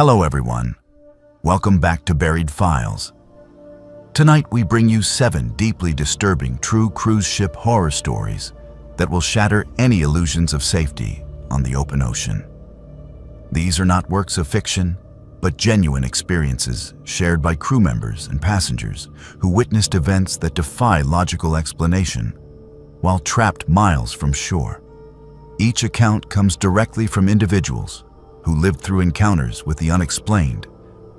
Hello everyone. Welcome back to Buried Files. Tonight we bring you 7 deeply disturbing true cruise ship horror stories that will shatter any illusions of safety on the open ocean. These are not works of fiction, but genuine experiences shared by crew members and passengers who witnessed events that defy logical explanation while trapped miles from shore. Each account comes directly from individuals who lived through encounters with the unexplained,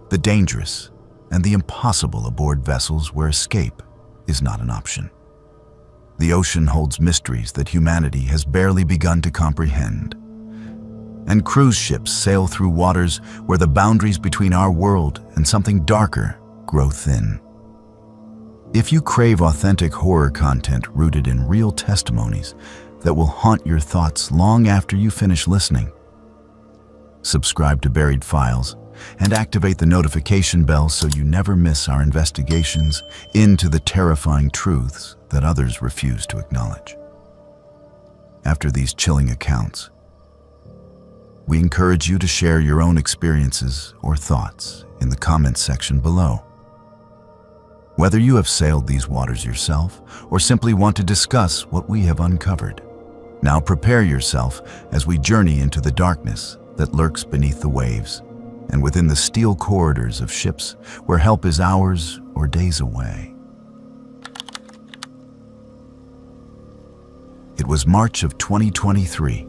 the dangerous, and the impossible aboard vessels where escape is not an option. The ocean holds mysteries that humanity has barely begun to comprehend. And cruise ships sail through waters where the boundaries between our world and something darker grow thin. If you crave authentic horror content rooted in real testimonies that will haunt your thoughts long after you finish listening, subscribe to Buried Files and activate the notification bell so you never miss our investigations into the terrifying truths that others refuse to acknowledge. After these chilling accounts, we encourage you to share your own experiences or thoughts in the comments section below. Whether you have sailed these waters yourself or simply want to discuss what we have uncovered, now prepare yourself as we journey into the darkness that lurks beneath the waves and within the steel corridors of ships where help is hours or days away. It was March of 2023.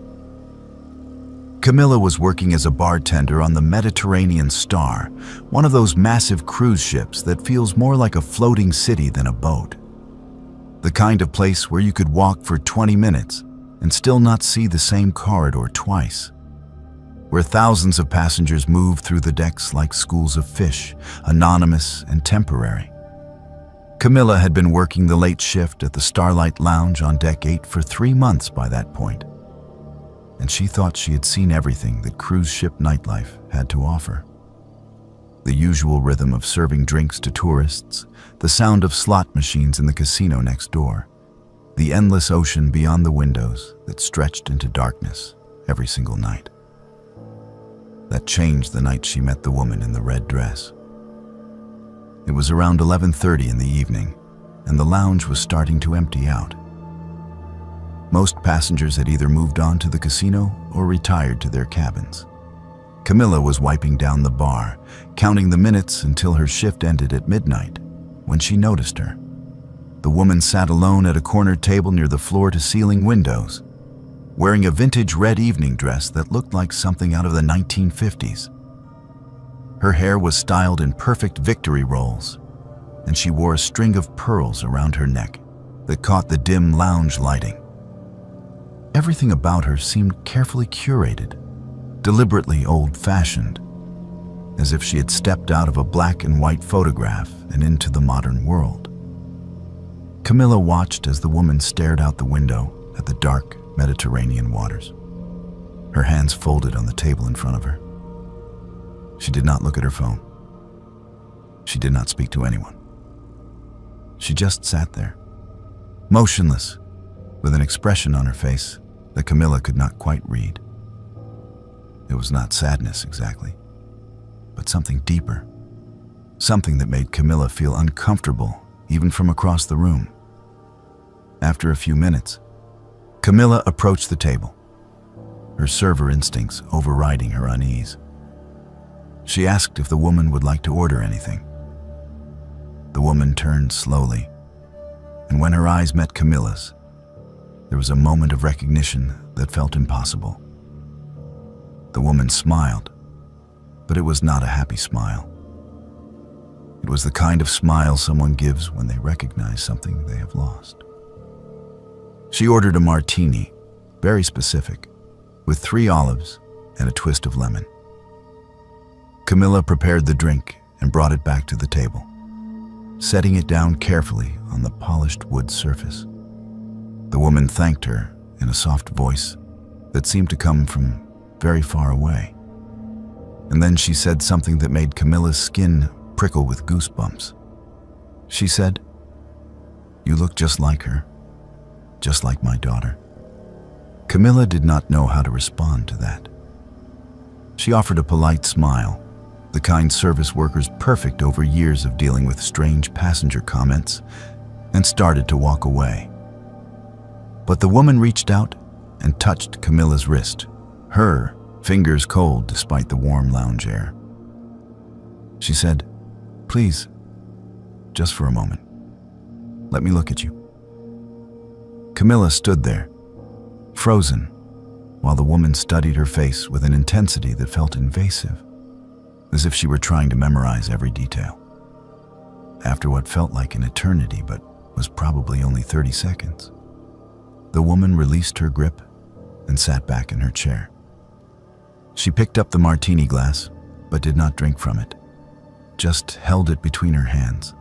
Camilla was working as a bartender on the Mediterranean Star, one of those massive cruise ships that feels more like a floating city than a boat. The kind of place where you could walk for 20 minutes and still not see the same corridor twice. Where thousands of passengers move through the decks like schools of fish, anonymous and temporary. Camilla had been working the late shift at the Starlight Lounge on Deck 8 for 3 months by that point, and she thought she had seen everything that cruise ship nightlife had to offer. The usual rhythm of serving drinks to tourists, the sound of slot machines in the casino next door, the endless ocean beyond the windows that stretched into darkness every single night. That changed the night she met the woman in the red dress. It was around 11:30 in the evening, and the lounge was starting to empty out. Most passengers had either moved on to the casino or retired to their cabins. Camilla was wiping down the bar, counting the minutes until her shift ended at midnight, when she noticed her. The woman sat alone at a corner table near the floor-to-ceiling windows, wearing a vintage red evening dress that looked like something out of the 1950s. Her hair was styled in perfect victory rolls, and she wore a string of pearls around her neck that caught the dim lounge lighting. Everything about her seemed carefully curated, deliberately old-fashioned, as if she had stepped out of a black and white photograph and into the modern world. Camilla watched as the woman stared out the window at the dark Mediterranean waters, her hands folded on the table in front of her. She did not look at her phone. She did not speak to anyone. She just sat there, motionless, with an expression on her face that Camilla could not quite read. It was not sadness exactly, but something deeper, something that made Camilla feel uncomfortable even from across the room. After a few minutes, Camilla approached the table, her server instincts overriding her unease. She asked if the woman would like to order anything. The woman turned slowly, and when her eyes met Camilla's, there was a moment of recognition that felt impossible. The woman smiled, but it was not a happy smile. It was the kind of smile someone gives when they recognize something they have lost. She ordered a martini, very specific, with 3 olives and a twist of lemon. Camilla prepared the drink and brought it back to the table, setting it down carefully on the polished wood surface. The woman thanked her in a soft voice that seemed to come from very far away. And then she said something that made Camilla's skin prickle with goosebumps. She said, "You look just like her, just like my daughter." Camilla did not know how to respond to that. She offered a polite smile the kind service workers perfect over years of dealing with strange passenger comments, and started to walk away. But the woman reached out and touched Camilla's wrist, her fingers cold despite the warm lounge air. She said, "Please, just for a moment. Let me look at you." Camilla stood there, frozen, while the woman studied her face with an intensity that felt invasive, as if she were trying to memorize every detail. After what felt like an eternity but was probably only 30 seconds, the woman released her grip and sat back in her chair. She picked up the martini glass, but did not drink from it, just held it between her hands,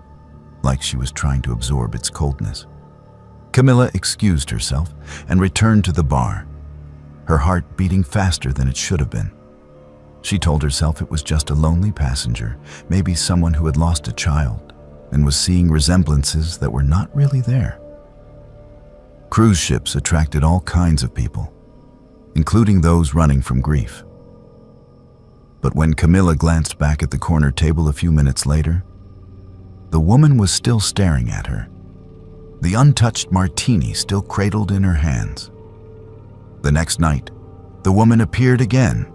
like she was trying to absorb its coldness. Camilla excused herself and returned to the bar, her heart beating faster than it should have been. She told herself it was just a lonely passenger, maybe someone who had lost a child and was seeing resemblances that were not really there. Cruise ships attracted all kinds of people, including those running from grief. But when Camilla glanced back at the corner table a few minutes later, the woman was still staring at her, the untouched martini still cradled in her hands. The next night, the woman appeared again.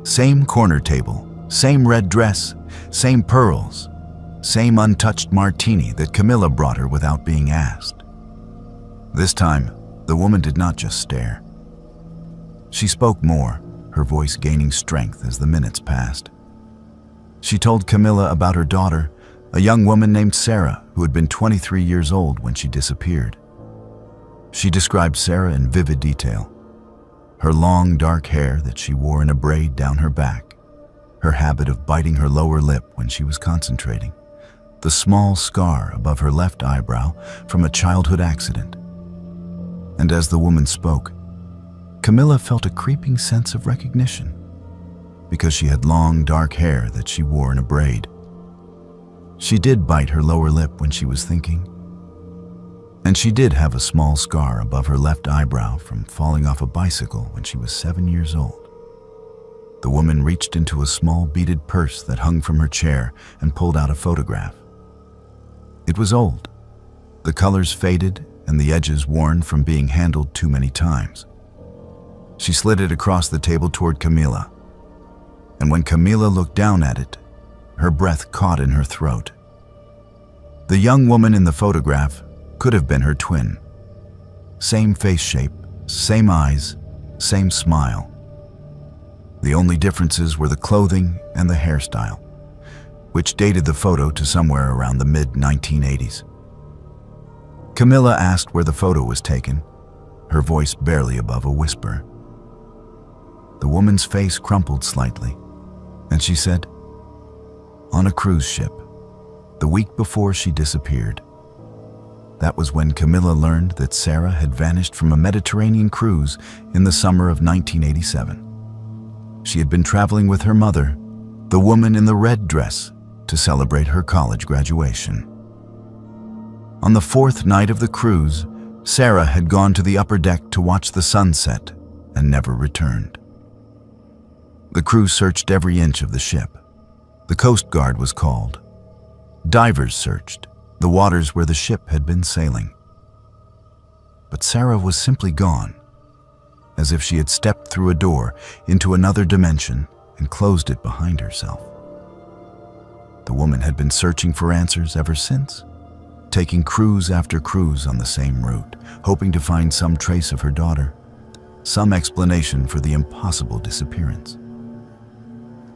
Same corner table, same red dress, same pearls, same untouched martini that Camilla brought her without being asked. This time, the woman did not just stare. She spoke more, her voice gaining strength as the minutes passed. She told Camilla about her daughter, a young woman named Sarah who had been 23 years old when she disappeared. She described Sarah in vivid detail. Her long, dark hair that she wore in a braid down her back, her habit of biting her lower lip when she was concentrating, the small scar above her left eyebrow from a childhood accident. And as the woman spoke, Camilla felt a creeping sense of recognition, because she had long, dark hair that she wore in a braid. She did bite her lower lip when she was thinking, and she did have a small scar above her left eyebrow from falling off a bicycle when she was 7 years old. The woman reached into a small beaded purse that hung from her chair and pulled out a photograph. It was old, the colors faded and the edges worn from being handled too many times. She slid it across the table toward Camilla, and when Camilla looked down at it, her breath caught in her throat. The young woman in the photograph could have been her twin. Same face shape, same eyes, same smile. The only differences were the clothing and the hairstyle, which dated the photo to somewhere around the mid-1980s. Camilla asked where the photo was taken, her voice barely above a whisper. The woman's face crumpled slightly, and she said, "On a cruise ship, the week before she disappeared." That was when Camilla learned that Sarah had vanished from a Mediterranean cruise in the summer of 1987. She had been traveling with her mother, the woman in the red dress, to celebrate her college graduation. On the fourth night of the cruise, Sarah had gone to the upper deck to watch the sunset and never returned. The crew searched every inch of the ship. The Coast Guard was called. Divers searched the waters where the ship had been sailing. But Sarah was simply gone, as if she had stepped through a door into another dimension and closed it behind herself. The woman had been searching for answers ever since, taking cruise after cruise on the same route, hoping to find some trace of her daughter, some explanation for the impossible disappearance.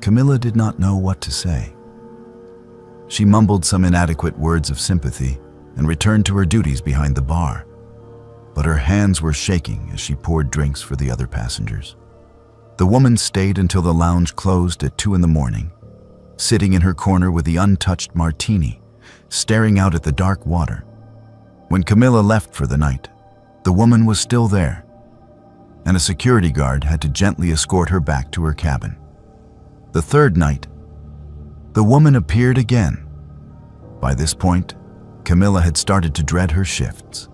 Camilla did not know what to say. She mumbled some inadequate words of sympathy and returned to her duties behind the bar, but her hands were shaking as she poured drinks for the other passengers. The woman stayed until the lounge closed at 2 a.m, sitting in her corner with the untouched martini, staring out at the dark water. When Camilla left for the night, the woman was still there, and a security guard had to gently escort her back to her cabin. The third night, the woman appeared again. By this point, Camilla had started to dread her shifts,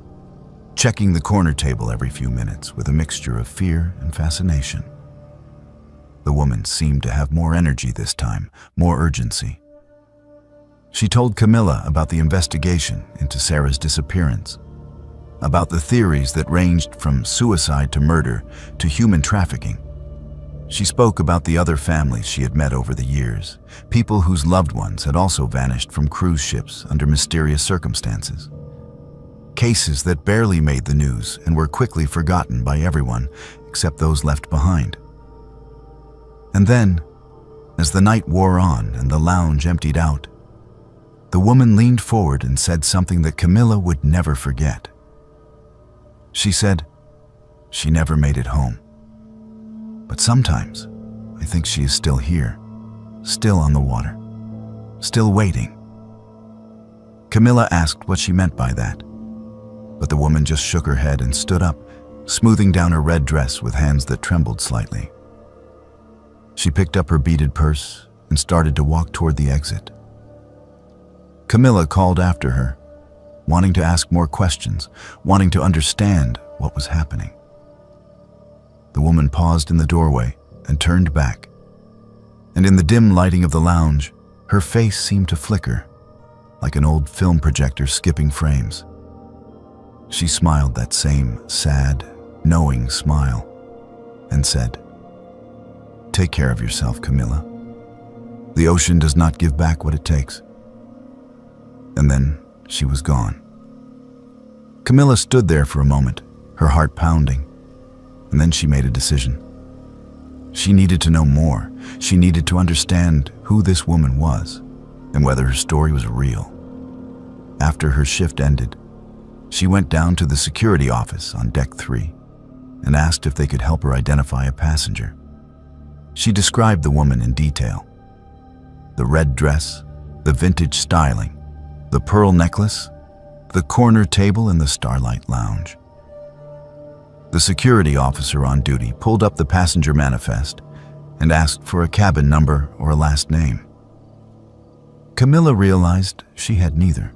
checking the corner table every few minutes with a mixture of fear and fascination. The woman seemed to have more energy this time, more urgency. She told Camilla about the investigation into Sarah's disappearance, about the theories that ranged from suicide to murder to human trafficking. She spoke about the other families she had met over the years, people whose loved ones had also vanished from cruise ships under mysterious circumstances. Cases that barely made the news and were quickly forgotten by everyone except those left behind. And then, as the night wore on and the lounge emptied out, the woman leaned forward and said something that Camilla would never forget. She said, "She never made it home. But sometimes, I think she is still here, still on the water, still waiting." Camilla asked what she meant by that, but the woman just shook her head and stood up, smoothing down her red dress with hands that trembled slightly. She picked up her beaded purse and started to walk toward the exit. Camilla called after her, wanting to ask more questions, wanting to understand what was happening. The woman paused in the doorway and turned back, and in the dim lighting of the lounge, her face seemed to flicker, like an old film projector skipping frames. She smiled that same sad, knowing smile, and said, "Take care of yourself, Camilla. The ocean does not give back what it takes." And then she was gone. Camilla stood there for a moment, her heart pounding, and then she made a decision. She needed to know more. She needed to understand who this woman was and whether her story was real. After her shift ended, she went down to the security office on deck 3 and asked if they could help her identify a passenger. She described the woman in detail. The red dress, the vintage styling, the pearl necklace, the corner table in the Starlight Lounge. The security officer on duty pulled up the passenger manifest and asked for a cabin number or a last name. Camilla realized she had neither.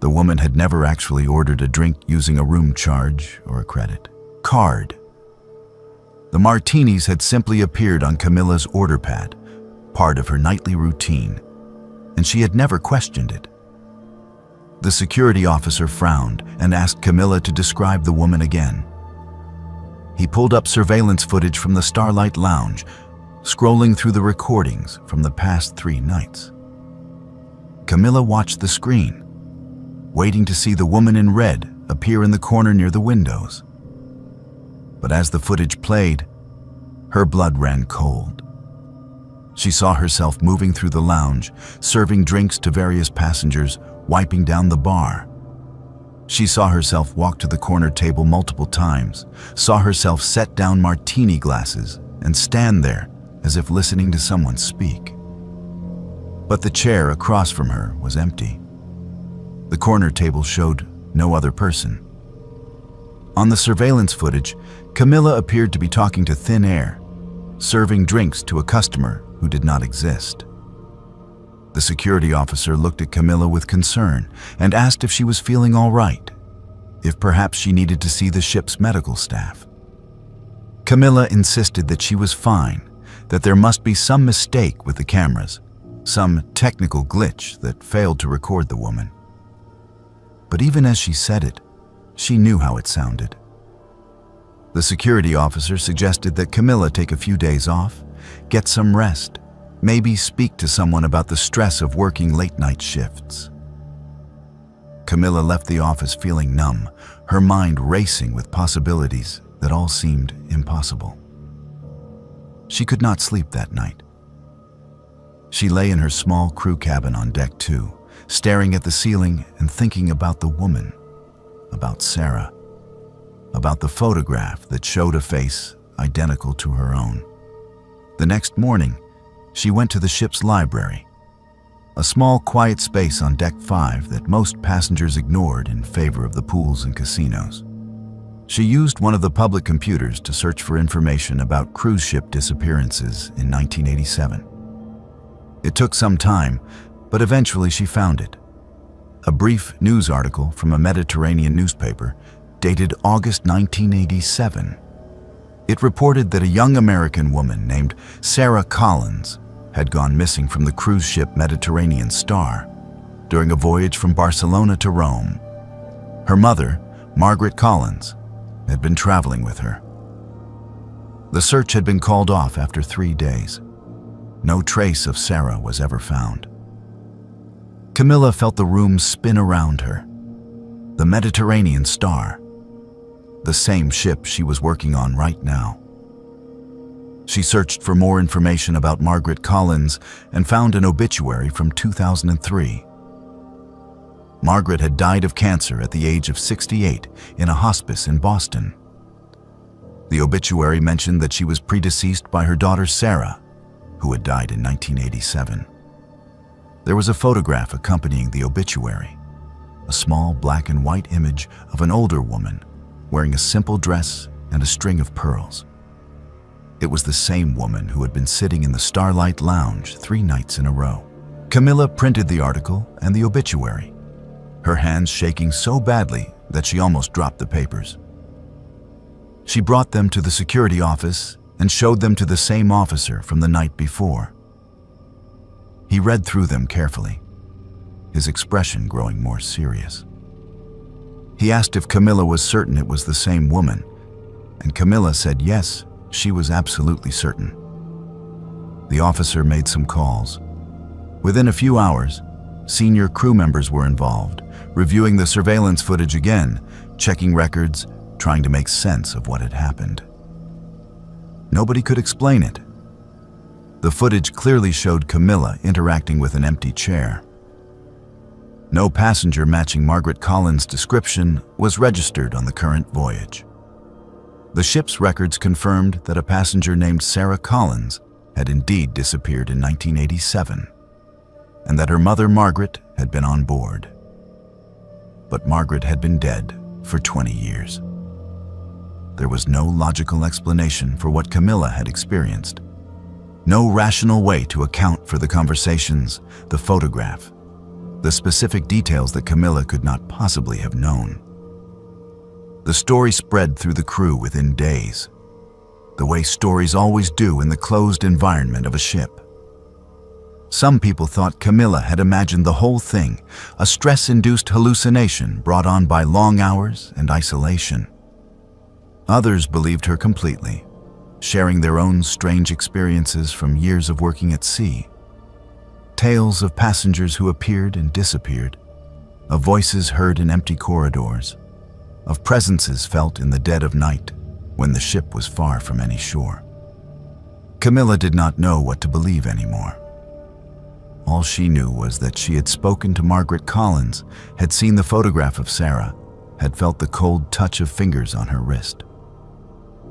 The woman had never actually ordered a drink using a room charge or a credit card. The martinis had simply appeared on Camilla's order pad, part of her nightly routine, and she had never questioned it. The security officer frowned and asked Camilla to describe the woman again. He pulled up surveillance footage from the Starlight Lounge, scrolling through the recordings from the past 3 nights. Camilla watched the screen, waiting to see the woman in red appear in the corner near the windows. But as the footage played, her blood ran cold. She saw herself moving through the lounge, serving drinks to various passengers, wiping down the bar. She saw herself walk to the corner table multiple times, saw herself set down martini glasses and stand there as if listening to someone speak. But the chair across from her was empty. The corner table showed no other person. On the surveillance footage, Camilla appeared to be talking to thin air, serving drinks to a customer who did not exist. The security officer looked at Camilla with concern and asked if she was feeling all right, if perhaps she needed to see the ship's medical staff. Camilla insisted that she was fine, that there must be some mistake with the cameras, some technical glitch that failed to record the woman. But even as she said it, she knew how it sounded. The security officer suggested that Camilla take a few days off, get some rest, maybe speak to someone about the stress of working late-night shifts. Camilla left the office feeling numb, her mind racing with possibilities that all seemed impossible. She could not sleep that night. She lay in her small crew cabin on deck 2, staring at the ceiling and thinking about the woman, about Sarah, about the photograph that showed a face identical to her own. The next morning, she went to the ship's library, a small quiet space on deck 5 that most passengers ignored in favor of the pools and casinos. She used one of the public computers to search for information about cruise ship disappearances in 1987. It took some time, but eventually she found it. A brief news article from a Mediterranean newspaper dated August 1987. It reported that a young American woman named Sarah Collins had gone missing from the cruise ship Mediterranean Star during a voyage from Barcelona to Rome. Her mother, Margaret Collins, had been traveling with her. The search had been called off after 3 days. No trace of Sarah was ever found. Camilla felt the room spin around her. The Mediterranean Star, the same ship she was working on right now. She searched for more information about Margaret Collins and found an obituary from 2003. Margaret had died of cancer at the age of 68 in a hospice in Boston. The obituary mentioned that she was predeceased by her daughter Sarah, who had died in 1987. There was a photograph accompanying the obituary, a small black and white image of an older woman wearing a simple dress and a string of pearls. It was the same woman who had been sitting in the Starlight Lounge 3 nights in a row. Camilla printed the article and the obituary, her hands shaking so badly that she almost dropped the papers. She brought them to the security office and showed them to the same officer from the night before. He read through them carefully, his expression growing more serious. He asked if Camilla was certain it was the same woman, and Camilla said yes, she was absolutely certain. The officer made some calls. Within a few hours, senior crew members were involved, reviewing the surveillance footage again, checking records, trying to make sense of what had happened. Nobody could explain it. The footage clearly showed Camilla interacting with an empty chair. No passenger matching Margaret Collins' description was registered on the current voyage. The ship's records confirmed that a passenger named Sarah Collins had indeed disappeared in 1987, and that her mother Margaret had been on board. But Margaret had been dead for 20 years. There was no logical explanation for what Camilla had experienced. No rational way to account for the conversations, the photograph, the specific details that Camilla could not possibly have known. The story spread through the crew within days, the way stories always do in the closed environment of a ship. Some people thought Camilla had imagined the whole thing, a stress-induced hallucination brought on by long hours and isolation. Others believed her completely, sharing their own strange experiences from years of working at sea. Tales of passengers who appeared and disappeared, of voices heard in empty corridors, of presences felt in the dead of night when the ship was far from any shore. Camilla did not know what to believe anymore. All she knew was that she had spoken to Margaret Collins, had seen the photograph of Sarah, had felt the cold touch of fingers on her wrist.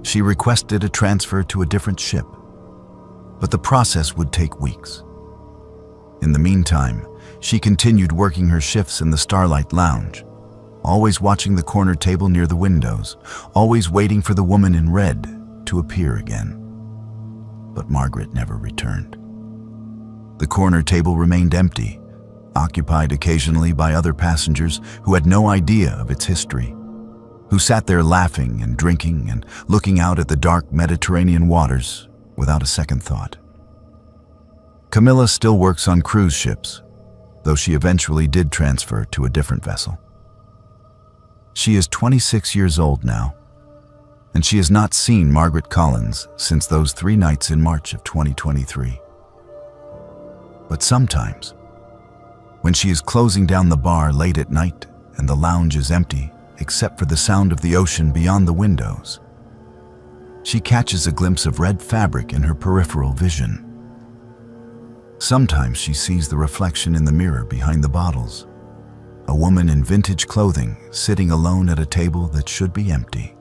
She requested a transfer to a different ship, but the process would take weeks. In the meantime, she continued working her shifts in the Starlight Lounge, always watching the corner table near the windows, always waiting for the woman in red to appear again. But Margaret never returned. The corner table remained empty, occupied occasionally by other passengers who had no idea of its history, who sat there laughing and drinking and looking out at the dark Mediterranean waters without a second thought. Camilla still works on cruise ships, though she eventually did transfer to a different vessel. She is 26 years old now, and she has not seen Margaret Collins since those 3 nights in March of 2023. But sometimes, when she is closing down the bar late at night and the lounge is empty except for the sound of the ocean beyond the windows, she catches a glimpse of red fabric in her peripheral vision. Sometimes she sees the reflection in the mirror behind the bottles, a woman in vintage clothing sitting alone at a table that should be empty.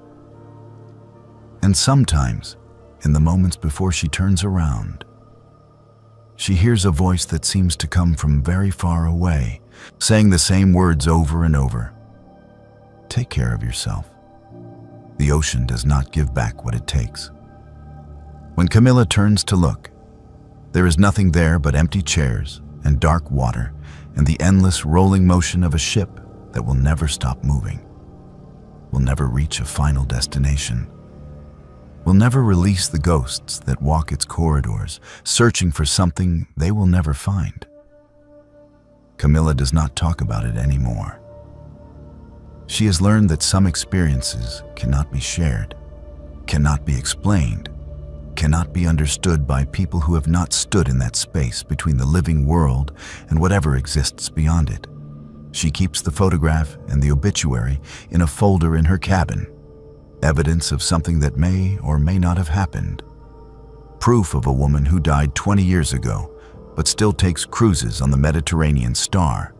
And sometimes, in the moments before she turns around, she hears a voice that seems to come from very far away, saying the same words over and over. Take care of yourself. The ocean does not give back what it takes. When Camilla turns to look, there is nothing there but empty chairs and dark water and the endless rolling motion of a ship that will never stop moving, will never reach a final destination. will never release the ghosts that walk its corridors, searching for something they will never find. Camilla does not talk about it anymore. She has learned that some experiences cannot be shared, cannot be explained, cannot be understood by people who have not stood in that space between the living world and whatever exists beyond it. She keeps the photograph and the obituary in a folder in her cabin, evidence of something that may or may not have happened. Proof of a woman who died 20 years ago, but still takes cruises on the Mediterranean Star,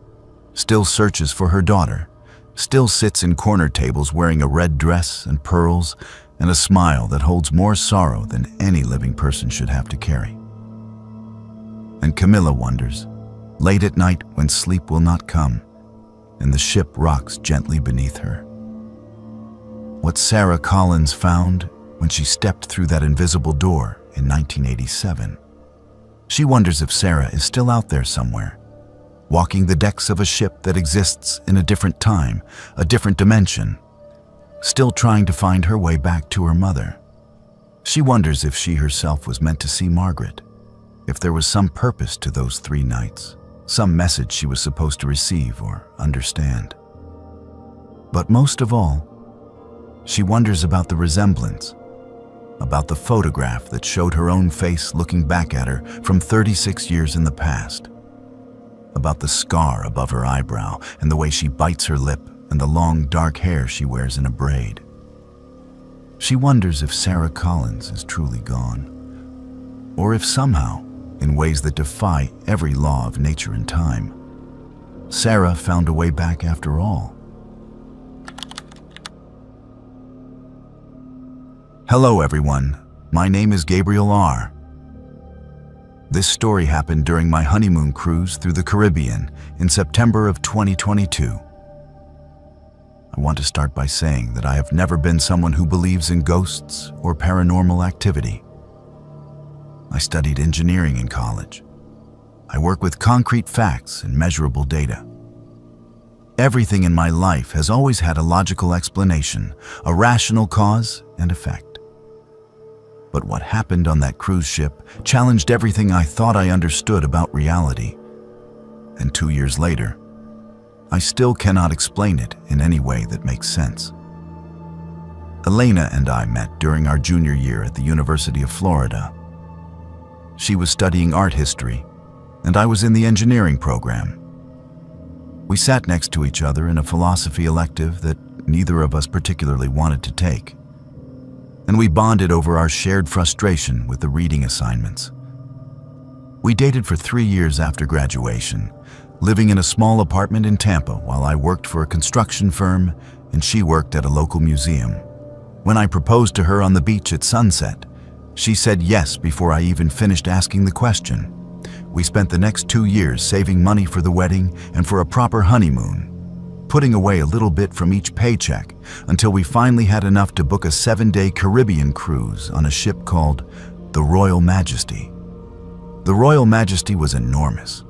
still searches for her daughter, still sits in corner tables wearing a red dress and pearls and a smile that holds more sorrow than any living person should have to carry. And Camilla wonders, late at night when sleep will not come and the ship rocks gently beneath her, what Sarah Collins found when she stepped through that invisible door in 1987. She wonders if Sarah is still out there somewhere, walking the decks of a ship that exists in a different time, a different dimension, still trying to find her way back to her mother. She wonders if she herself was meant to see Margaret, if there was some purpose to those 3 nights, some message she was supposed to receive or understand. But most of all, she wonders about the resemblance, about the photograph that showed her own face looking back at her from 36 years in the past, about the scar above her eyebrow and the way she bites her lip and the long dark hair she wears in a braid. She wonders if Sarah Collins is truly gone, or if somehow, in ways that defy every law of nature and time, Sarah found a way back after all. Hello everyone, my name is Gabriel R. This story happened during my honeymoon cruise through the Caribbean in September of 2022. I want to start by saying that I have never been someone who believes in ghosts or paranormal activity. I studied engineering in college. I work with concrete facts and measurable data. Everything in my life has always had a logical explanation, a rational cause and effect. But what happened on that cruise ship challenged everything I thought I understood about reality. And 2 years later, I still cannot explain it in any way that makes sense. Elena and I met during our junior year at the University of Florida. She was studying art history, and I was in the engineering program. We sat next to each other in a philosophy elective that neither of us particularly wanted to take, and we bonded over our shared frustration with the reading assignments. We dated for 3 years after graduation, living in a small apartment in Tampa while I worked for a construction firm and she worked at a local museum. When I proposed to her on the beach at sunset, she said yes before I even finished asking the question. We spent the next 2 years saving money for the wedding and for a proper honeymoon, putting away a little bit from each paycheck until we finally had enough to book a 7-day Caribbean cruise on a ship called the Royal Majesty. The Royal Majesty was enormous,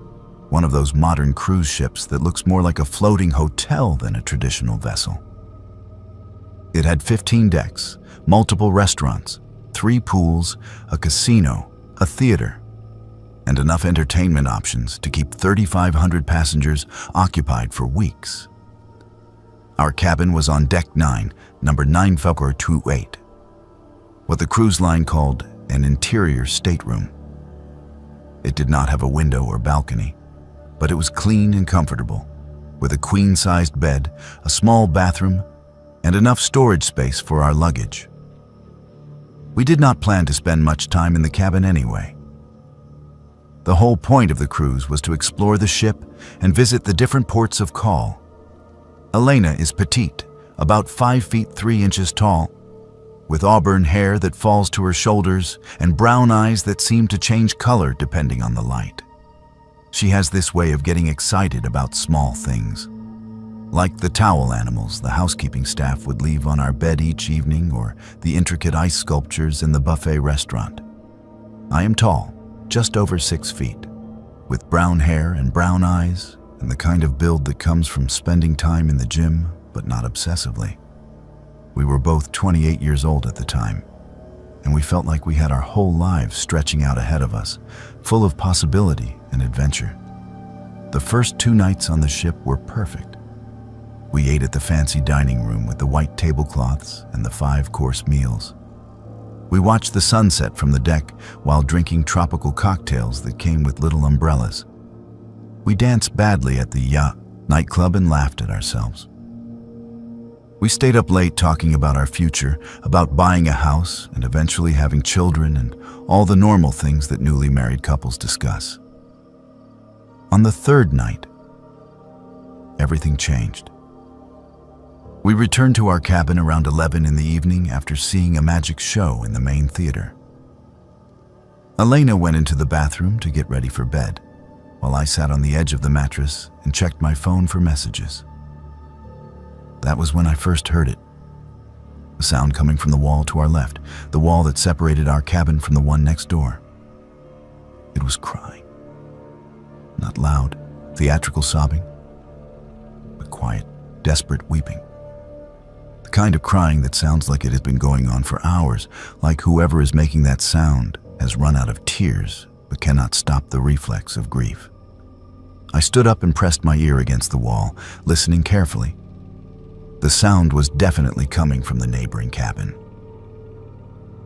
one of those modern cruise ships that looks more like a floating hotel than a traditional vessel. It had 15 decks, multiple restaurants, 3 pools, a casino, a theater, and enough entertainment options to keep 3,500 passengers occupied for weeks. Our cabin was on Deck 9, number 9428, what the cruise line called an interior stateroom. It did not have a window or balcony, but it was clean and comfortable, with a queen-sized bed, a small bathroom, and enough storage space for our luggage. We did not plan to spend much time in the cabin anyway. The whole point of the cruise was to explore the ship and visit the different ports of call. Elena is petite, about 5 feet 3 inches tall, with auburn hair that falls to her shoulders and brown eyes that seem to change color depending on the light. She has this way of getting excited about small things, like the towel animals the housekeeping staff would leave on our bed each evening or the intricate ice sculptures in the buffet restaurant. I am tall, just over 6 feet, with brown hair and brown eyes and the kind of build that comes from spending time in the gym, but not obsessively. We were both 28 years old at the time. and we felt like we had our whole lives stretching out ahead of us, full of possibility and adventure. The first 2 nights on the ship were perfect. We ate at the fancy dining room with the white tablecloths and the 5-course meals. We watched the sunset from the deck while drinking tropical cocktails that came with little umbrellas. We danced badly at the nightclub and laughed at ourselves. We stayed up late talking about our future, about buying a house and eventually having children and all the normal things that newly married couples discuss. On the 3rd night, everything changed. We returned to our cabin around 11 in the evening after seeing a magic show in the main theater. Elena went into the bathroom to get ready for bed, while I sat on the edge of the mattress and checked my phone for messages. That was when I first heard it. A sound coming from the wall to our left, the wall that separated our cabin from the one next door. It was crying. Not loud, theatrical sobbing, but quiet, desperate weeping. The kind of crying that sounds like it has been going on for hours, like whoever is making that sound has run out of tears but cannot stop the reflex of grief. I stood up and pressed my ear against the wall, listening carefully. The sound was definitely coming from the neighboring cabin.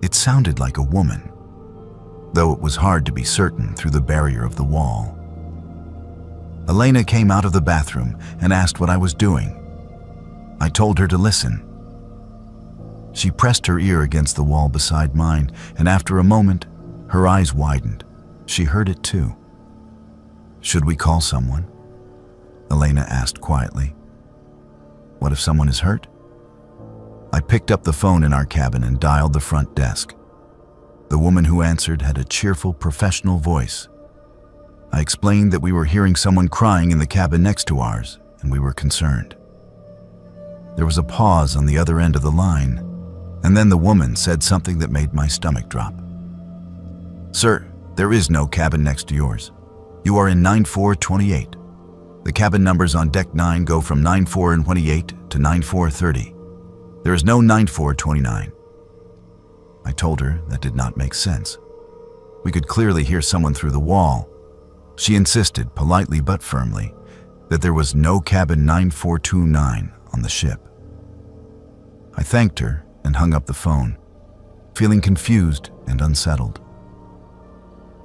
It sounded like a woman, though it was hard to be certain through the barrier of the wall. Elena came out of the bathroom and asked what I was doing. I told her to listen. She pressed her ear against the wall beside mine, and after a moment, her eyes widened. She heard it too. "Should we call someone?" Elena asked quietly. "What if someone is hurt?" I picked up the phone in our cabin and dialed the front desk. The woman who answered had a cheerful, professional voice. I explained that we were hearing someone crying in the cabin next to ours, and we were concerned. There was a pause on the other end of the line, and then the woman said something that made my stomach drop. "Sir, there is no cabin next to yours. You are in 9428. The cabin numbers on deck 9 go from 9428 to 9430. There is no 9429. I told her that did not make sense. We could clearly hear someone through the wall. She insisted, politely but firmly, that there was no cabin 9429 on the ship. I thanked her and hung up the phone, feeling confused and unsettled.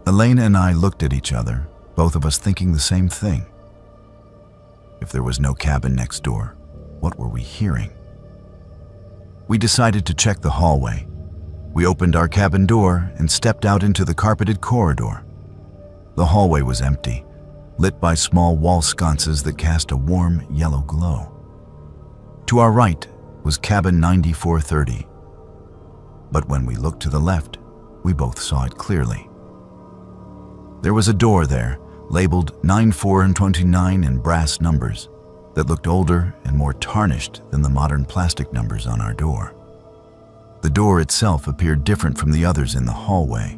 Elena and I looked at each other, both of us thinking the same thing. If there was no cabin next door, what were we hearing? We decided to check the hallway. We opened our cabin door and stepped out into the carpeted corridor. The hallway was empty, lit by small wall sconces that cast a warm yellow glow. To our right was cabin 9430. But when we looked to the left, we both saw it clearly. There was a door there, labeled 9429 in brass numbers, that looked older and more tarnished than the modern plastic numbers on our door. The door itself appeared different from the others in the hallway.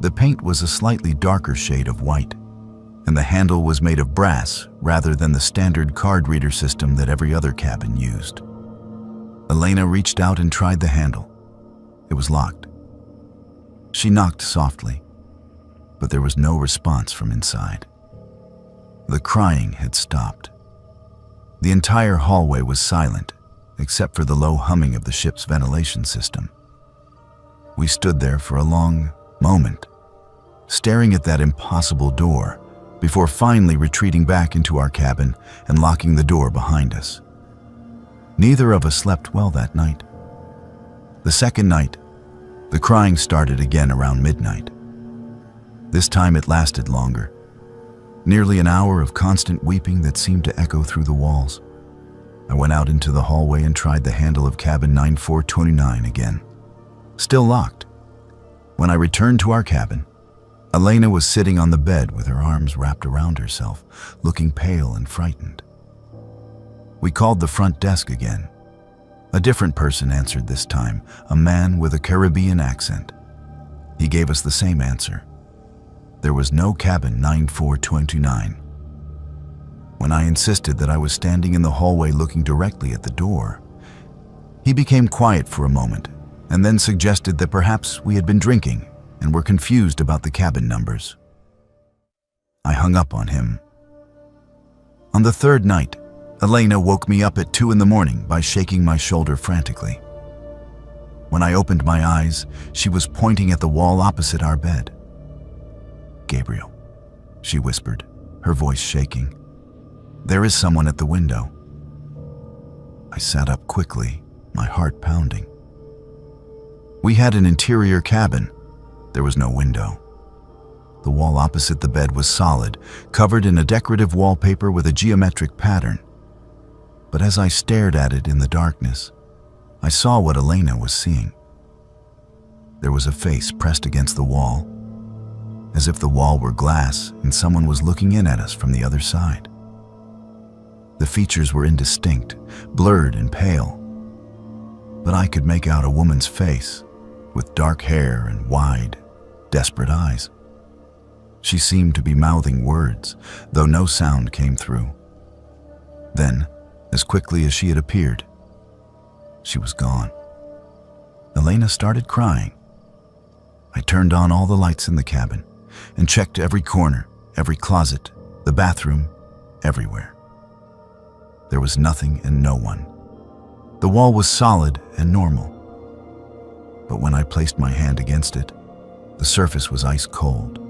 The paint was a slightly darker shade of white, and the handle was made of brass rather than the standard card reader system that every other cabin used. Elena reached out and tried the handle. It was locked. She knocked softly, but there was no response from inside. The crying had stopped. The entire hallway was silent, except for the low humming of the ship's ventilation system. We stood there for a long moment, staring at that impossible door, before finally retreating back into our cabin and locking the door behind us. Neither of us slept well that night. The second night, the crying started again around midnight. This time it lasted longer, nearly an hour of constant weeping that seemed to echo through the walls. I went out into the hallway and tried the handle of cabin 9429 again. Still locked. When I returned to our cabin, Elena was sitting on the bed with her arms wrapped around herself, looking pale and frightened. We called the front desk again. A different person answered this time, a man with a Caribbean accent. He gave us the same answer. There was no cabin 9429. When I insisted that I was standing in the hallway looking directly at the door, he became quiet for a moment and then suggested that perhaps we had been drinking and were confused about the cabin numbers. I hung up on him. On the third night, Elena woke me up at 2 a.m. by shaking my shoulder frantically. When I opened my eyes, she was pointing at the wall opposite our bed. "Gabriel," she whispered, her voice shaking. "There is someone at the window." I sat up quickly, my heart pounding. We had an interior cabin. There was no window. The wall opposite the bed was solid, covered in a decorative wallpaper with a geometric pattern. But as I stared at it in the darkness, I saw what Elena was seeing. There was a face pressed against the wall, as if the wall were glass and someone was looking in at us from the other side. The features were indistinct, blurred and pale, but I could make out a woman's face with dark hair and wide, desperate eyes. She seemed to be mouthing words, though no sound came through. Then, as quickly as she had appeared, she was gone. Elena started crying. I turned on all the lights in the cabin and checked every corner, every closet, the bathroom, everywhere. There was nothing and no one. The wall was solid and normal. But when I placed my hand against it, the surface was ice cold,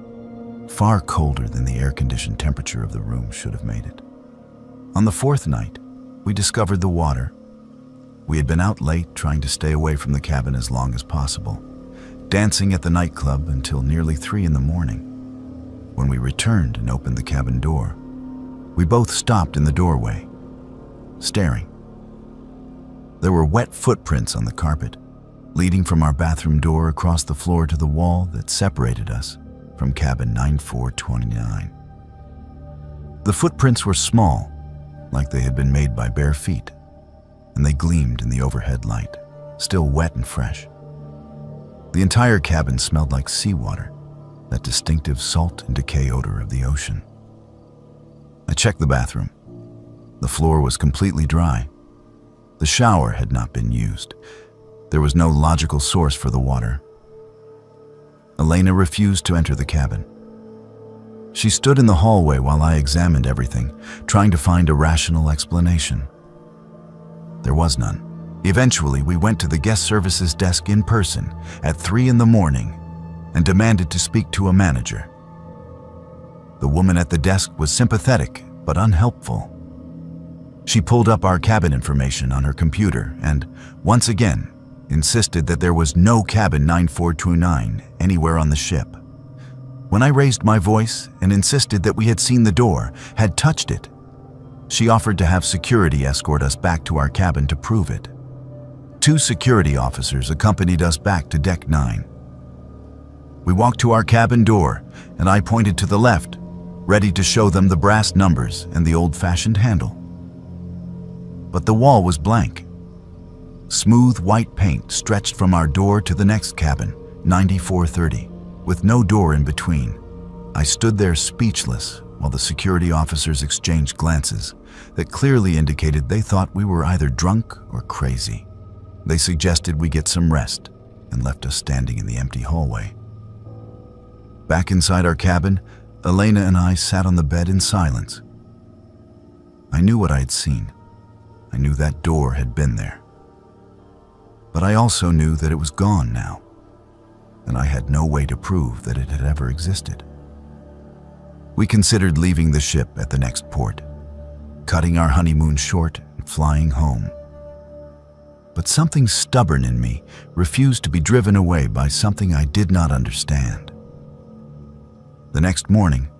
far colder than the air-conditioned temperature of the room should have made it. On the fourth night, we discovered the water. We had been out late trying to stay away from the cabin as long as possible, dancing at the nightclub until nearly 3 a.m. When we returned and opened the cabin door, we both stopped in the doorway, staring. There were wet footprints on the carpet, leading from our bathroom door across the floor to the wall that separated us from cabin 9429. The footprints were small, like they had been made by bare feet, and they gleamed in the overhead light, still wet and fresh. The entire cabin smelled like seawater, that distinctive salt and decay odor of the ocean. I checked the bathroom. The floor was completely dry. The shower had not been used. There was no logical source for the water. Elena refused to enter the cabin. She stood in the hallway while I examined everything, trying to find a rational explanation. There was none. Eventually, we went to the guest services desk in person at 3 a.m. and demanded to speak to a manager. The woman at the desk was sympathetic but unhelpful. She pulled up our cabin information on her computer and, once again, insisted that there was no cabin 9429 anywhere on the ship. When I raised my voice and insisted that we had seen the door, had touched it, she offered to have security escort us back to our cabin to prove it. 2 security officers accompanied us back to Deck 9. We walked to our cabin door, and I pointed to the left, ready to show them the brass numbers and the old-fashioned handle. But the wall was blank. Smooth white paint stretched from our door to the next cabin, 9430, with no door in between. I stood there speechless while the security officers exchanged glances that clearly indicated they thought we were either drunk or crazy. They suggested we get some rest and left us standing in the empty hallway. Back inside our cabin, Elena and I sat on the bed in silence. I knew what I had seen. I knew that door had been there. But I also knew that it was gone now, and I had no way to prove that it had ever existed. We considered leaving the ship at the next port, cutting our honeymoon short and flying home. But something stubborn in me refused to be driven away by something I did not understand. The next morning,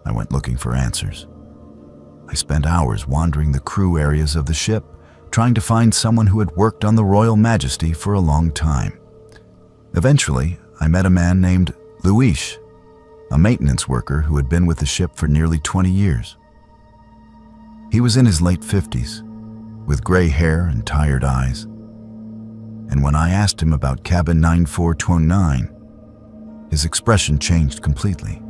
I went looking for answers. I spent hours wandering the crew areas of the ship, trying to find someone who had worked on the Royal Majesty for a long time. Eventually, I met a man named Luis, a maintenance worker who had been with the ship for nearly 20 years. He was in his late 50s, with gray hair and tired eyes. And when I asked him about cabin 9429, his expression changed completely.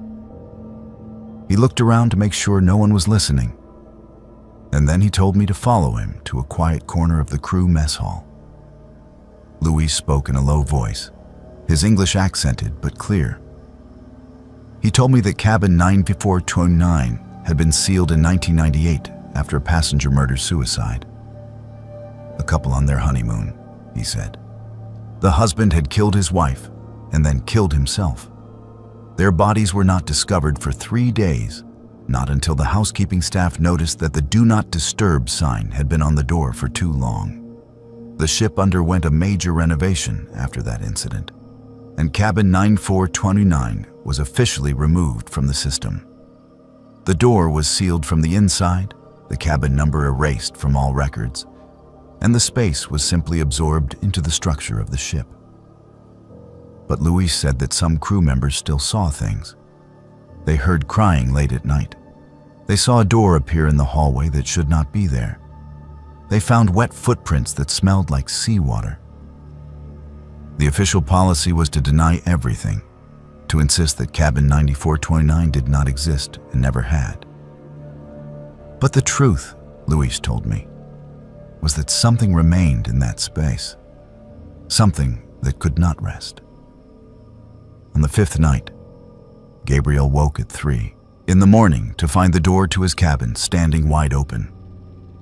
He looked around to make sure no one was listening, and then he told me to follow him to a quiet corner of the crew mess hall. Luis spoke in a low voice, his English accented but clear. He told me that cabin 9429 had been sealed in 1998 after a passenger murder-suicide. A couple on their honeymoon, he said. The husband had killed his wife and then killed himself. Their bodies were not discovered for 3 days, not until the housekeeping staff noticed that the "Do Not Disturb" sign had been on the door for too long. The ship underwent a major renovation after that incident, and cabin 9429 was officially removed from the system. The door was sealed from the inside, the cabin number erased from all records, and the space was simply absorbed into the structure of the ship. But Luis said that some crew members still saw things. They heard crying late at night. They saw a door appear in the hallway that should not be there. They found wet footprints that smelled like seawater. The official policy was to deny everything, to insist that cabin 9429 did not exist and never had. But the truth, Luis told me, was that something remained in that space, something that could not rest. On the 5th night, Gabriel woke at 3 in the morning to find the door to his cabin standing wide open.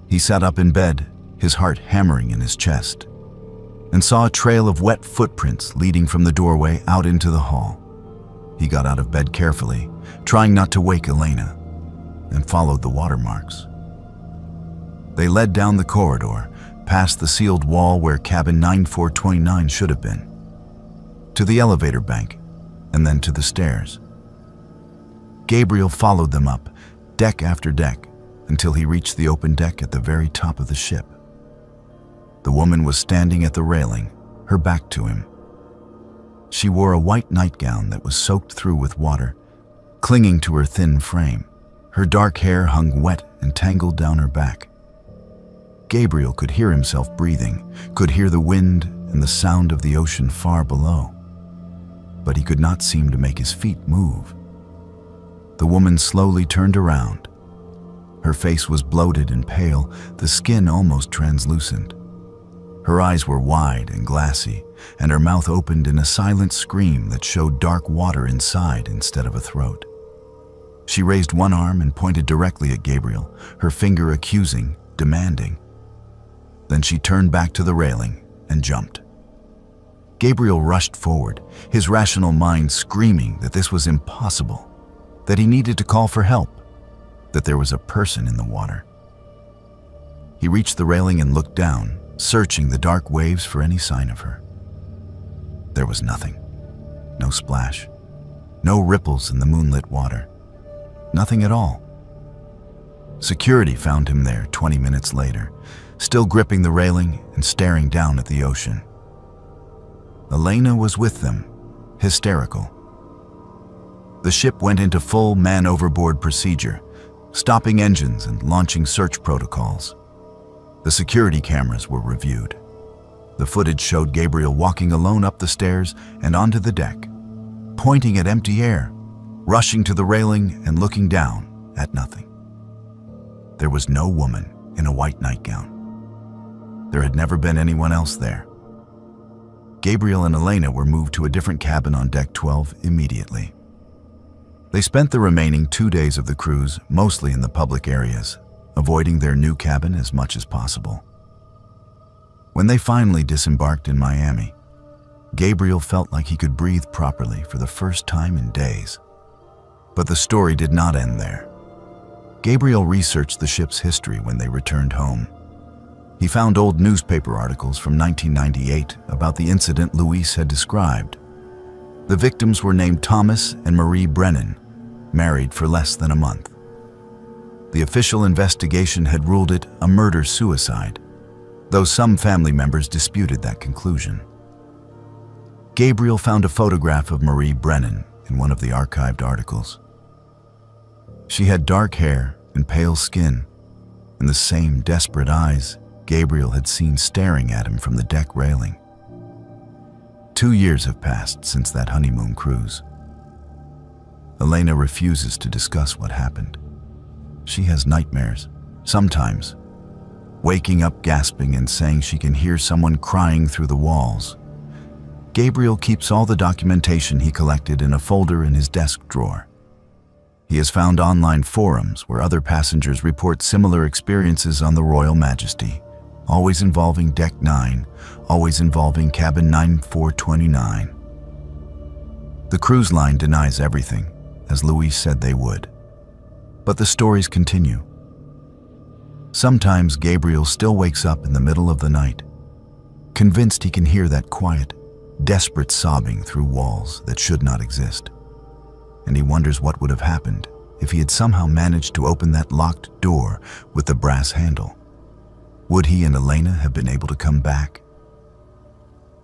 He sat up in bed, his heart hammering in his chest, and saw a trail of wet footprints leading from the doorway out into the hall. He got out of bed carefully, trying not to wake Elena, and followed the watermarks. They led down the corridor, past the sealed wall where cabin 9429 should have been, to the elevator bank, and then to the stairs. Gabriel followed them up, deck after deck, until he reached the open deck at the very top of the ship. The woman was standing at the railing, her back to him. She wore a white nightgown that was soaked through with water, clinging to her thin frame. Her dark hair hung wet and tangled down her back. Gabriel could hear himself breathing, could hear the wind and the sound of the ocean far below, but he could not seem to make his feet move. The woman slowly turned around. Her face was bloated and pale, the skin almost translucent. Her eyes were wide and glassy, and her mouth opened in a silent scream that showed dark water inside instead of a throat. She raised one arm and pointed directly at Gabriel, her finger accusing, demanding. Then she turned back to the railing and jumped. Gabriel rushed forward, his rational mind screaming that this was impossible, that he needed to call for help, that there was a person in the water. He reached the railing and looked down, searching the dark waves for any sign of her. There was nothing. No splash. No ripples in the moonlit water. Nothing at all. Security found him there 20 minutes later, still gripping the railing and staring down at the ocean. Elena was with them, hysterical. The ship went into full man-overboard procedure, stopping engines and launching search protocols. The security cameras were reviewed. The footage showed Gabriel walking alone up the stairs and onto the deck, pointing at empty air, rushing to the railing and looking down at nothing. There was no woman in a white nightgown. There had never been anyone else there. Gabriel and Elena were moved to a different cabin on deck 12 immediately. They spent the remaining 2 days of the cruise mostly in the public areas, avoiding their new cabin as much as possible. When they finally disembarked in Miami, Gabriel felt like he could breathe properly for the first time in days. But the story did not end there. Gabriel researched the ship's history when they returned home. He found old newspaper articles from 1998 about the incident Luis had described. The victims were named Thomas and Marie Brennan, married for less than a month. The official investigation had ruled it a murder-suicide, though some family members disputed that conclusion. Gabriel found a photograph of Marie Brennan in one of the archived articles. She had dark hair and pale skin, and the same desperate eyes Gabriel had seen staring at him from the deck railing. 2 years have passed since that honeymoon cruise. Elena refuses to discuss what happened. She has nightmares, sometimes, waking up gasping and saying she can hear someone crying through the walls. Gabriel keeps all the documentation he collected in a folder in his desk drawer. He has found online forums where other passengers report similar experiences on the Royal Majesty, always involving Deck 9, always involving Cabin 9429. The cruise line denies everything, as Louise said they would. But the stories continue. Sometimes Gabriel still wakes up in the middle of the night, convinced he can hear that quiet, desperate sobbing through walls that should not exist. And he wonders what would have happened if he had somehow managed to open that locked door with the brass handle. Would he and Elena have been able to come back?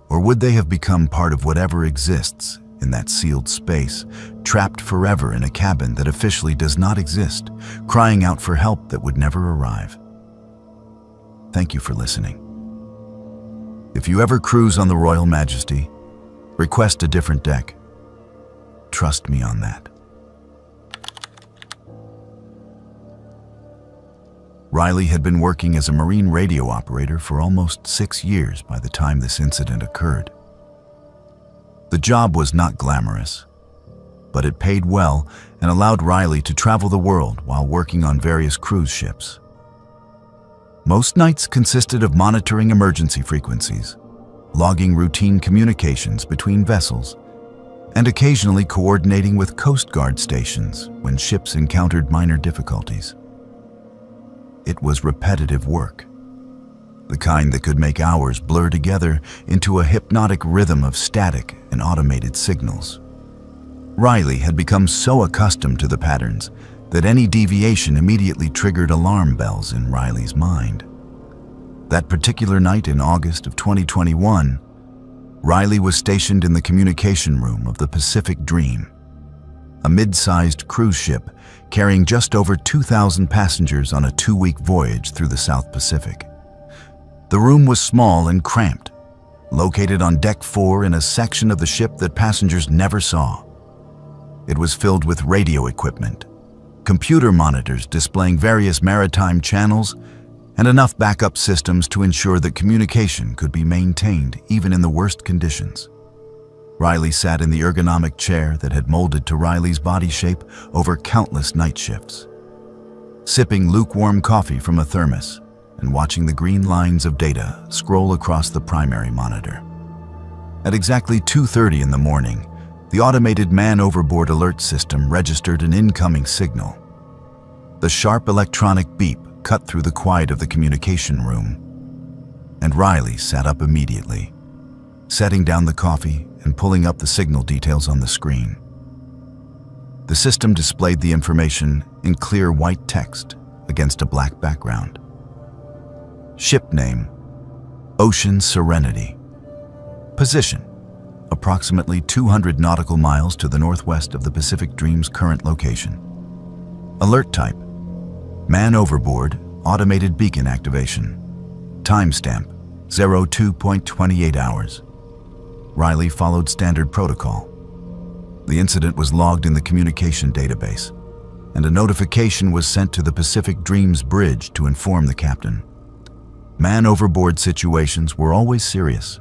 Or would they have become part of whatever exists in that sealed space, trapped forever in a cabin that officially does not exist, crying out for help that would never arrive? Thank you for listening. If you ever cruise on the Royal Majesty, request a different deck. Trust me on that. Riley had been working as a marine radio operator for almost 6 years by the time this incident occurred. The job was not glamorous, but it paid well and allowed Riley to travel the world while working on various cruise ships. Most nights consisted of monitoring emergency frequencies, logging routine communications between vessels, and occasionally coordinating with Coast Guard stations when ships encountered minor difficulties. It was repetitive work, the kind that could make hours blur together into a hypnotic rhythm of static and automated signals. Riley had become so accustomed to the patterns that any deviation immediately triggered alarm bells in Riley's mind. That particular night in August of 2021, Riley was stationed in the communication room of the Pacific Dream, a mid-sized cruise ship carrying just over 2,000 passengers on a 2-week voyage through the South Pacific. The room was small and cramped, located on Deck 4 in a section of the ship that passengers never saw. It was filled with radio equipment, computer monitors displaying various maritime channels, and enough backup systems to ensure that communication could be maintained even in the worst conditions. Riley sat in the ergonomic chair that had molded to Riley's body shape over countless night shifts, sipping lukewarm coffee from a thermos and watching the green lines of data scroll across the primary monitor. At exactly 2:30 in the morning, the automated man-overboard alert system registered an incoming signal. The sharp electronic beep cut through the quiet of the communication room, and Riley sat up immediately, setting down the coffee and pulling up the signal details on the screen. The system displayed the information in clear white text against a black background. Ship name, Ocean Serenity. Position, approximately 200 nautical miles to the northwest of the Pacific Dream's current location. Alert type, man overboard, automated beacon activation. Timestamp, 02.28 hours. Riley followed standard protocol. The incident was logged in the communication database, and a notification was sent to the Pacific Dream's bridge to inform the captain. Man overboard situations were always serious,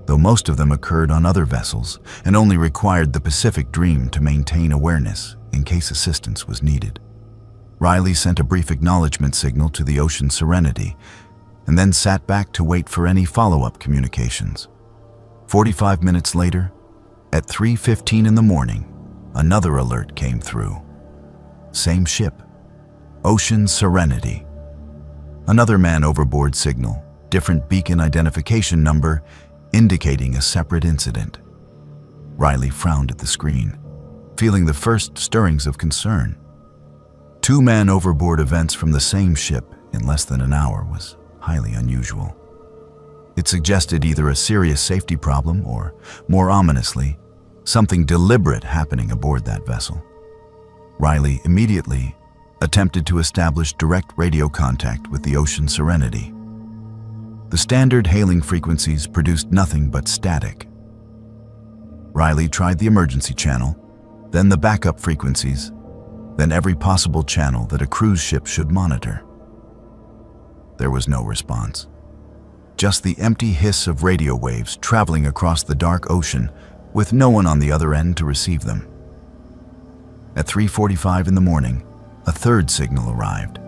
though most of them occurred on other vessels and only required the Pacific Dream to maintain awareness in case assistance was needed. Riley sent a brief acknowledgement signal to the Ocean Serenity and then sat back to wait for any follow-up communications. 45 minutes later, at 3:15 in the morning, another alert came through. Same ship, Ocean Serenity. Another man overboard signal, different beacon identification number, indicating a separate incident. Riley frowned at the screen, feeling the first stirrings of concern. 2 man overboard events from the same ship in less than an hour was highly unusual. It suggested either a serious safety problem or, more ominously, something deliberate happening aboard that vessel. Riley immediately attempted to establish direct radio contact with the Ocean Serenity. The standard hailing frequencies produced nothing but static. Riley tried the emergency channel, then the backup frequencies, then every possible channel that a cruise ship should monitor. There was no response. Just the empty hiss of radio waves traveling across the dark ocean with no one on the other end to receive them. At 3:45 in the morning, a third signal arrived.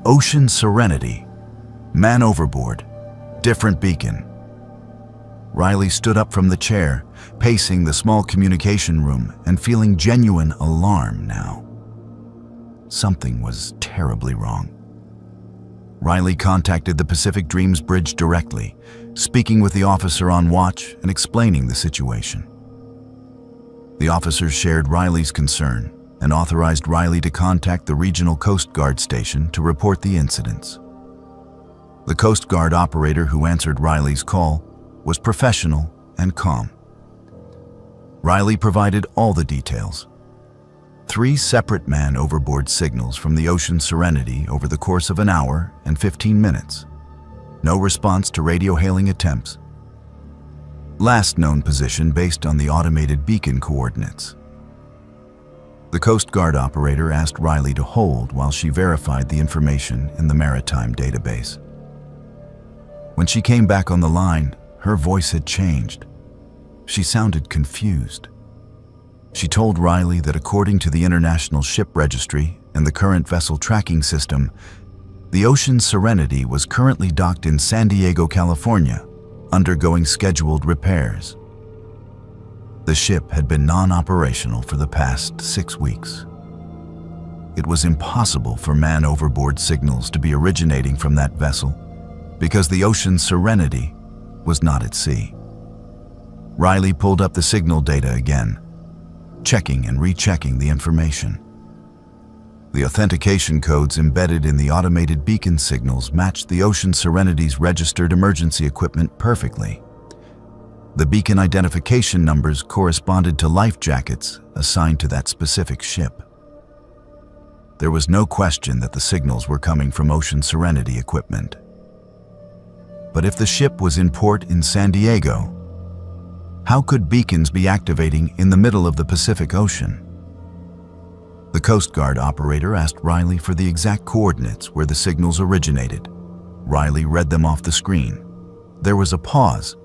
Ocean Serenity. Man overboard. Different beacon. Riley stood up from the chair, pacing the small communication room and feeling genuine alarm now. Something was terribly wrong. Riley contacted the Pacific Dreams Bridge directly, speaking with the officer on watch and explaining the situation. The officer shared Riley's concern and authorized Riley to contact the regional Coast Guard station to report the incidents. The Coast Guard operator who answered Riley's call was professional and calm. Riley provided all the details. 3 separate man overboard signals from the Ocean Serenity over the course of an hour and 15 minutes. No response to radio hailing attempts. Last known position based on the automated beacon coordinates. The Coast Guard operator asked Riley to hold while she verified the information in the maritime database. When she came back on the line, her voice had changed. She sounded confused. She told Riley that according to the International Ship Registry and the current vessel tracking system, the Ocean Serenity was currently docked in San Diego, California, undergoing scheduled repairs. The ship had been non-operational for the past 6 weeks. It was impossible for man overboard signals to be originating from that vessel because the Ocean Serenity was not at sea. Riley pulled up the signal data again, checking and rechecking the information. The authentication codes embedded in the automated beacon signals matched the Ocean Serenity's registered emergency equipment perfectly. The beacon identification numbers corresponded to life jackets assigned to that specific ship. There was no question that the signals were coming from Ocean Serenity equipment. But if the ship was in port in San Diego, how could beacons be activating in the middle of the Pacific Ocean? The Coast Guard operator asked Riley for the exact coordinates where the signals originated. Riley read them off the screen. There was a pause,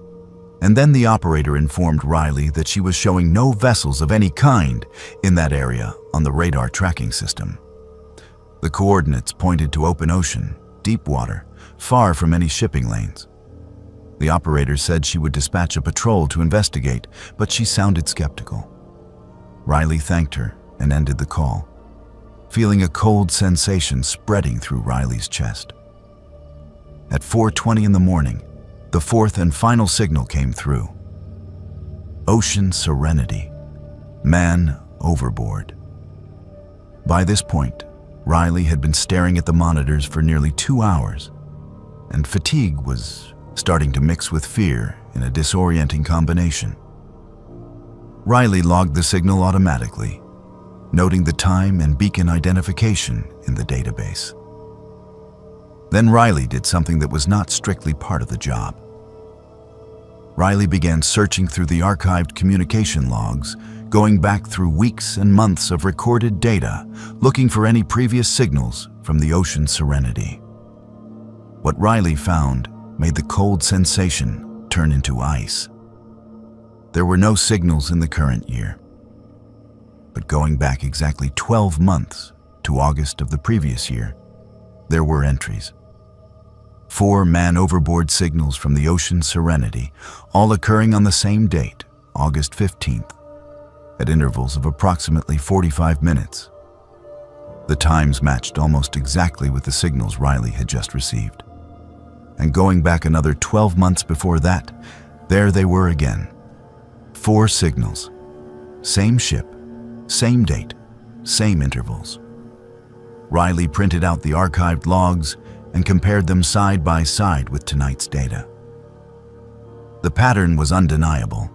and then the operator informed Riley that she was showing no vessels of any kind in that area on the radar tracking system. The coordinates pointed to open ocean, deep water, far from any shipping lanes. The operator said she would dispatch a patrol to investigate, but she sounded skeptical. Riley thanked her and ended the call, feeling a cold sensation spreading through Riley's chest. At 4:20 in the morning, the fourth and final signal came through. Ocean Serenity. Man overboard. By this point, Riley had been staring at the monitors for nearly 2 hours, and fatigue was starting to mix with fear in a disorienting combination. Riley logged the signal automatically, noting the time and beacon identification in the database. Then Riley did something that was not strictly part of the job. Riley began searching through the archived communication logs, going back through weeks and months of recorded data, looking for any previous signals from the Ocean Serenity. What Riley found made the cold sensation turn into ice. There were no signals in the current year. But going back exactly 12 months to August of the previous year, there were entries. 4 man overboard signals from the Ocean Serenity, all occurring on the same date, August 15th, at intervals of approximately 45 minutes. The times matched almost exactly with the signals Riley had just received. And going back another 12 months before that, there they were again. 4 signals. Same ship, same date, same intervals. Riley printed out the archived logs and compared them side by side with tonight's data. The pattern was undeniable.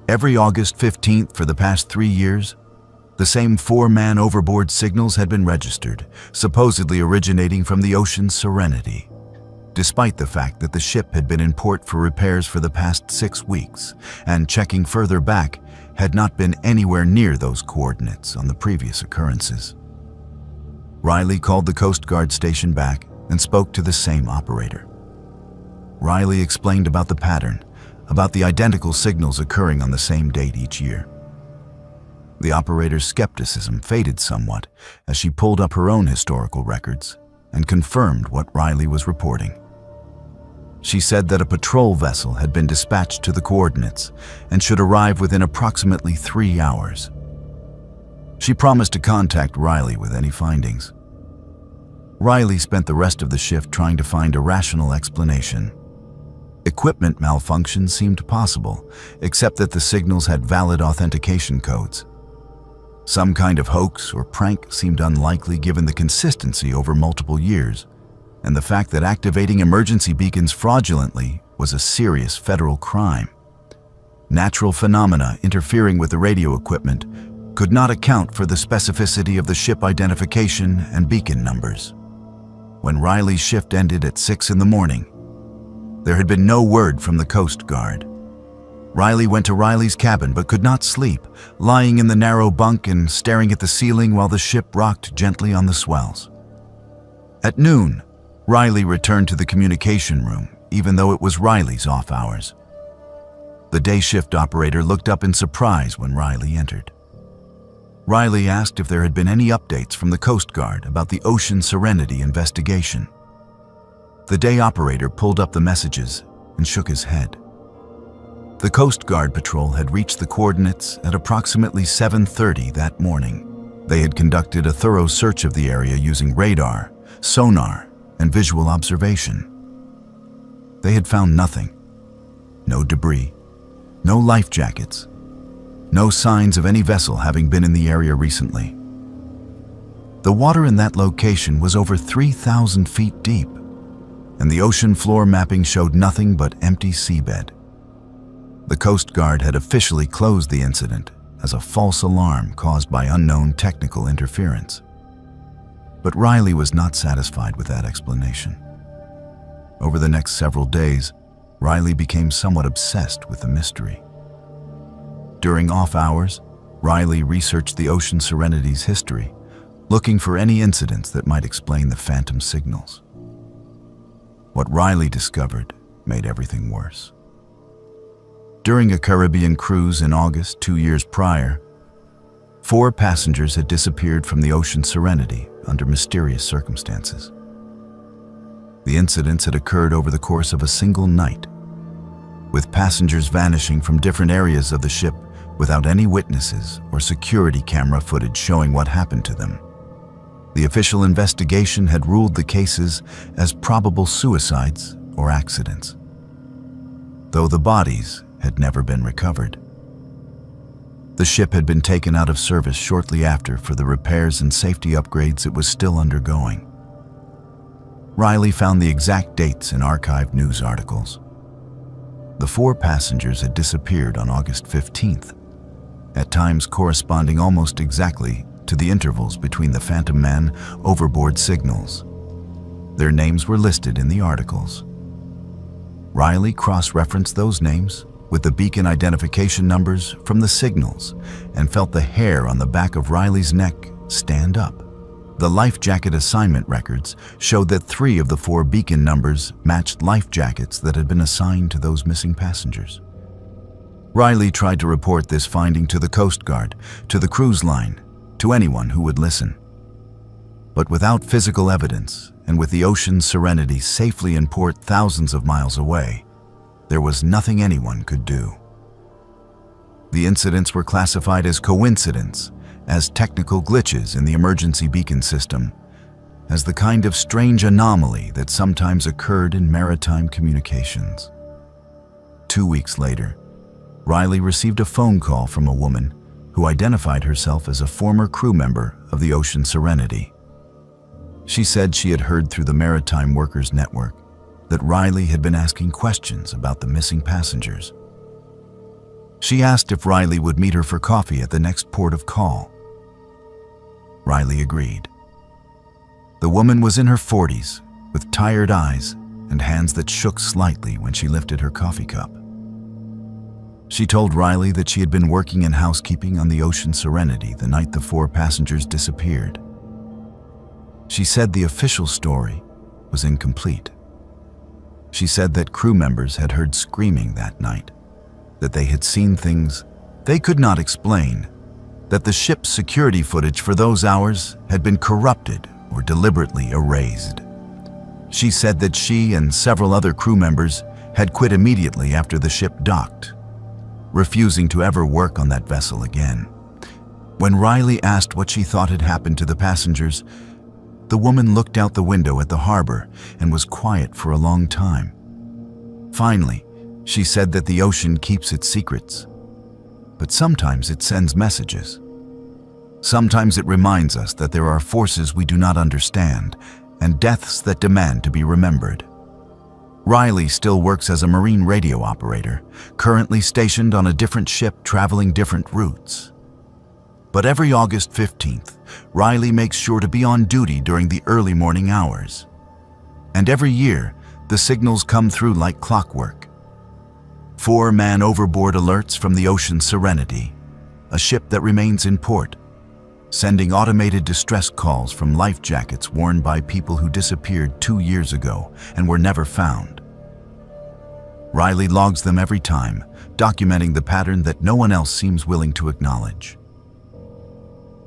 Every August 15th for the past 3 years, the same 4 man overboard signals had been registered, supposedly originating from the Ocean Serenity. Despite the fact that the ship had been in port for repairs for the past 6 weeks, and checking further back, had not been anywhere near those coordinates on the previous occurrences. Riley called the Coast Guard station back and spoke to the same operator. Riley explained about the pattern, about the identical signals occurring on the same date each year. The operator's skepticism faded somewhat as she pulled up her own historical records and confirmed what Riley was reporting. She said that a patrol vessel had been dispatched to the coordinates and should arrive within approximately 3 hours. She promised to contact Riley with any findings. Riley spent the rest of the shift trying to find a rational explanation. Equipment malfunction seemed possible, except that the signals had valid authentication codes. Some kind of hoax or prank seemed unlikely given the consistency over multiple years, and the fact that activating emergency beacons fraudulently was a serious federal crime. Natural phenomena interfering with the radio equipment could not account for the specificity of the ship identification and beacon numbers. When Riley's shift ended at 6 in the morning, there had been no word from the Coast Guard. Riley went to Riley's cabin but could not sleep, lying in the narrow bunk and staring at the ceiling while the ship rocked gently on the swells. At noon, Riley returned to the communication room, even though it was Riley's off hours. The day shift operator looked up in surprise when Riley entered. Riley asked if there had been any updates from the Coast Guard about the Ocean Serenity investigation. The day operator pulled up the messages and shook his head. The Coast Guard patrol had reached the coordinates at approximately 7:30 that morning. They had conducted a thorough search of the area using radar, sonar, and visual observation. They had found nothing. No debris, no life jackets, no signs of any vessel having been in the area recently. The water in that location was over 3,000 feet deep, and the ocean floor mapping showed nothing but empty seabed. The Coast Guard had officially closed the incident as a false alarm caused by unknown technical interference. But Riley was not satisfied with that explanation. Over the next several days, Riley became somewhat obsessed with the mystery. During off hours, Riley researched the Ocean Serenity's history, looking for any incidents that might explain the phantom signals. What Riley discovered made everything worse. During a Caribbean cruise in August 2 years prior, 4 passengers had disappeared from the Ocean Serenity under mysterious circumstances. The incidents had occurred over the course of a single night, with passengers vanishing from different areas of the ship without any witnesses or security camera footage showing what happened to them. The official investigation had ruled the cases as probable suicides or accidents, though the bodies had never been recovered. The ship had been taken out of service shortly after for the repairs and safety upgrades it was still undergoing. Riley found the exact dates in archived news articles. The 4 passengers had disappeared on August 15th, at times corresponding almost exactly to the intervals between the Phantom Man overboard signals. Their names were listed in the articles. Riley cross-referenced those names with the beacon identification numbers from the signals and felt the hair on the back of Riley's neck stand up. The life jacket assignment records showed that 3 of the 4 beacon numbers matched life jackets that had been assigned to those missing passengers. Riley tried to report this finding to the Coast Guard, to the cruise line, to anyone who would listen. But without physical evidence, and with the Ocean Serenity safely in port thousands of miles away, there was nothing anyone could do. The incidents were classified as coincidence, as technical glitches in the emergency beacon system, as the kind of strange anomaly that sometimes occurred in maritime communications. 2 weeks later, Riley received a phone call from a woman who identified herself as a former crew member of the Ocean Serenity. She said she had heard through the Maritime Workers Network that Riley had been asking questions about the missing passengers. She asked if Riley would meet her for coffee at the next port of call. Riley agreed. The woman was in her 40s, with tired eyes and hands that shook slightly when she lifted her coffee cup. She told Riley that she had been working in housekeeping on the Ocean Serenity the night the 4 passengers disappeared. She said the official story was incomplete. She said that crew members had heard screaming that night, that they had seen things they could not explain, that the ship's security footage for those hours had been corrupted or deliberately erased. She said that she and several other crew members had quit immediately after the ship docked, refusing to ever work on that vessel again. When Riley asked what she thought had happened to the passengers, the woman looked out the window at the harbor and was quiet for a long time. Finally, she said that the ocean keeps its secrets, but sometimes it sends messages. Sometimes it reminds us that there are forces we do not understand and deaths that demand to be remembered. Riley still works as a marine radio operator, currently stationed on a different ship traveling different routes. But every August 15th, Riley makes sure to be on duty during the early morning hours. And every year, the signals come through like clockwork. 4-man overboard alerts from the Ocean Serenity, a ship that remains in port, sending automated distress calls from life jackets worn by people who disappeared 2 years ago and were never found. Riley logs them every time, documenting the pattern that no one else seems willing to acknowledge.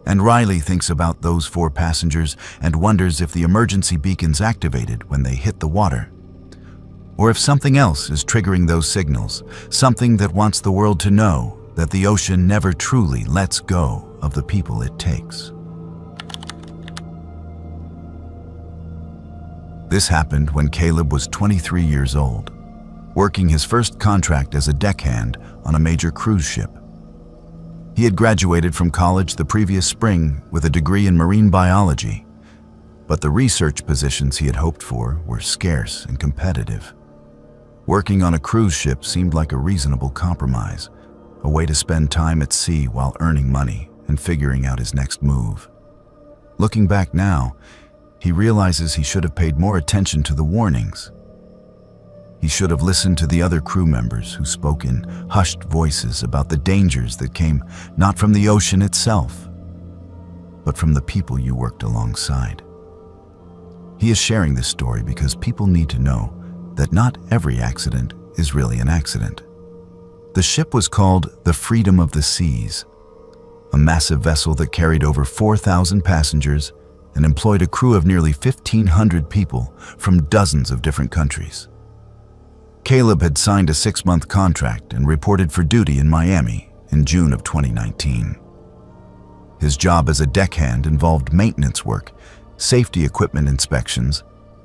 And Riley thinks about those 4 passengers and wonders if the emergency beacon's activated when they hit the water, or if something else is triggering those signals, something that wants the world to know that the ocean never truly lets go of the people it takes. This happened when Caleb was 23 years old, working his first contract as a deckhand on a major cruise ship. He had graduated from college the previous spring with a degree in marine biology, but the research positions he had hoped for were scarce and competitive. Working on a cruise ship seemed like a reasonable compromise, a way to spend time at sea while earning money and figuring out his next move. Looking back now, he realizes he should have paid more attention to the warnings. He should have listened to the other crew members who spoke in hushed voices about the dangers that came not from the ocean itself, but from the people you worked alongside. He is sharing this story because people need to know that not every accident is really an accident. The ship was called the Freedom of the Seas, a massive vessel that carried over 4,000 passengers and employed a crew of nearly 1,500 people from dozens of different countries. Caleb had signed a 6-month contract and reported for duty in Miami in June of 2019. His job as a deckhand involved maintenance work, safety equipment inspections,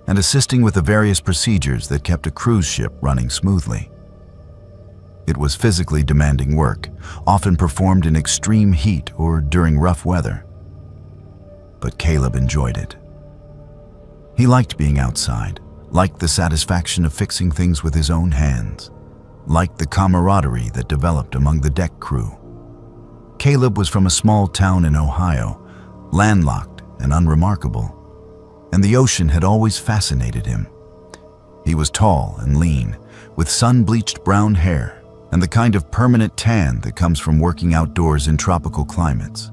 and assisting with the various procedures that kept a cruise ship running smoothly. It was physically demanding work, often performed in extreme heat or during rough weather. But Caleb enjoyed it. He liked being outside, liked the satisfaction of fixing things with his own hands, liked the camaraderie that developed among the deck crew. Caleb was from a small town in Ohio, landlocked and unremarkable, and the ocean had always fascinated him. He was tall and lean, with sun-bleached brown hair and the kind of permanent tan that comes from working outdoors in tropical climates.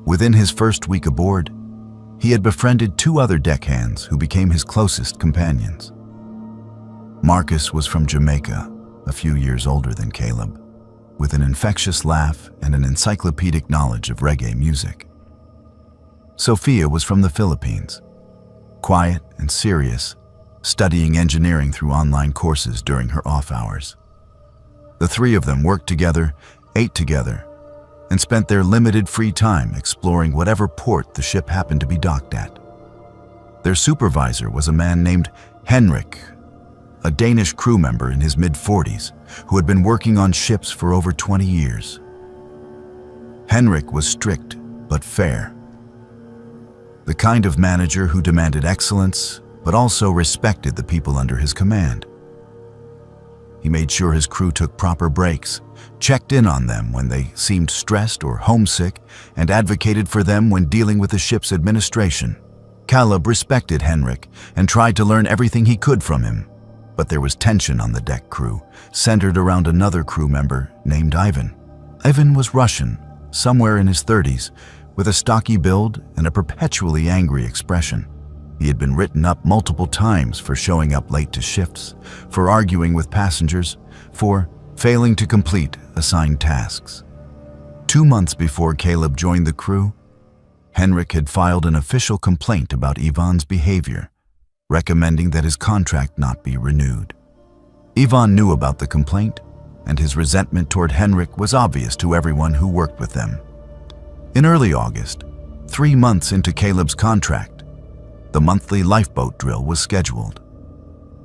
Within his first week aboard, he had befriended 2 other deckhands who became his closest companions. Marcus was from Jamaica, a few years older than Caleb, with an infectious laugh and an encyclopedic knowledge of reggae music. Sophia was from the Philippines, quiet and serious, studying engineering through online courses during her off hours. The 3 of them worked together, ate together, and spent their limited free time exploring whatever port the ship happened to be docked at. Their supervisor was a man named Henrik, a Danish crew member in his mid-40s who had been working on ships for over 20 years. Henrik was strict but fair, the kind of manager who demanded excellence but also respected the people under his command. He made sure his crew took proper breaks, checked in on them when they seemed stressed or homesick, and advocated for them when dealing with the ship's administration. Caleb respected Henrik and tried to learn everything he could from him, but there was tension on the deck crew, centered around another crew member named Ivan. Ivan was Russian, somewhere in his 30s, with a stocky build and a perpetually angry expression. He had been written up multiple times for showing up late to shifts, for arguing with passengers, for failing to complete assigned tasks. 2 months before Caleb joined the crew, Henrik had filed an official complaint about Ivan's behavior, recommending that his contract not be renewed. Ivan knew about the complaint, and his resentment toward Henrik was obvious to everyone who worked with them. In early August, 3 months into Caleb's contract, the monthly lifeboat drill was scheduled.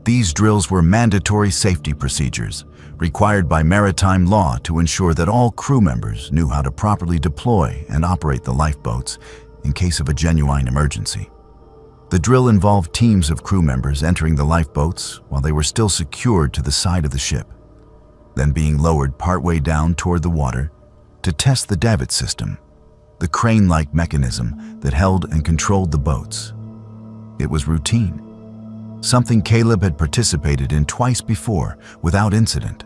These drills were mandatory safety procedures required by maritime law to ensure that all crew members knew how to properly deploy and operate the lifeboats in case of a genuine emergency. The drill involved teams of crew members entering the lifeboats while they were still secured to the side of the ship, then being lowered partway down toward the water to test the davit system, the crane-like mechanism that held and controlled the boats. It was routine, something Caleb had participated in twice before without incident.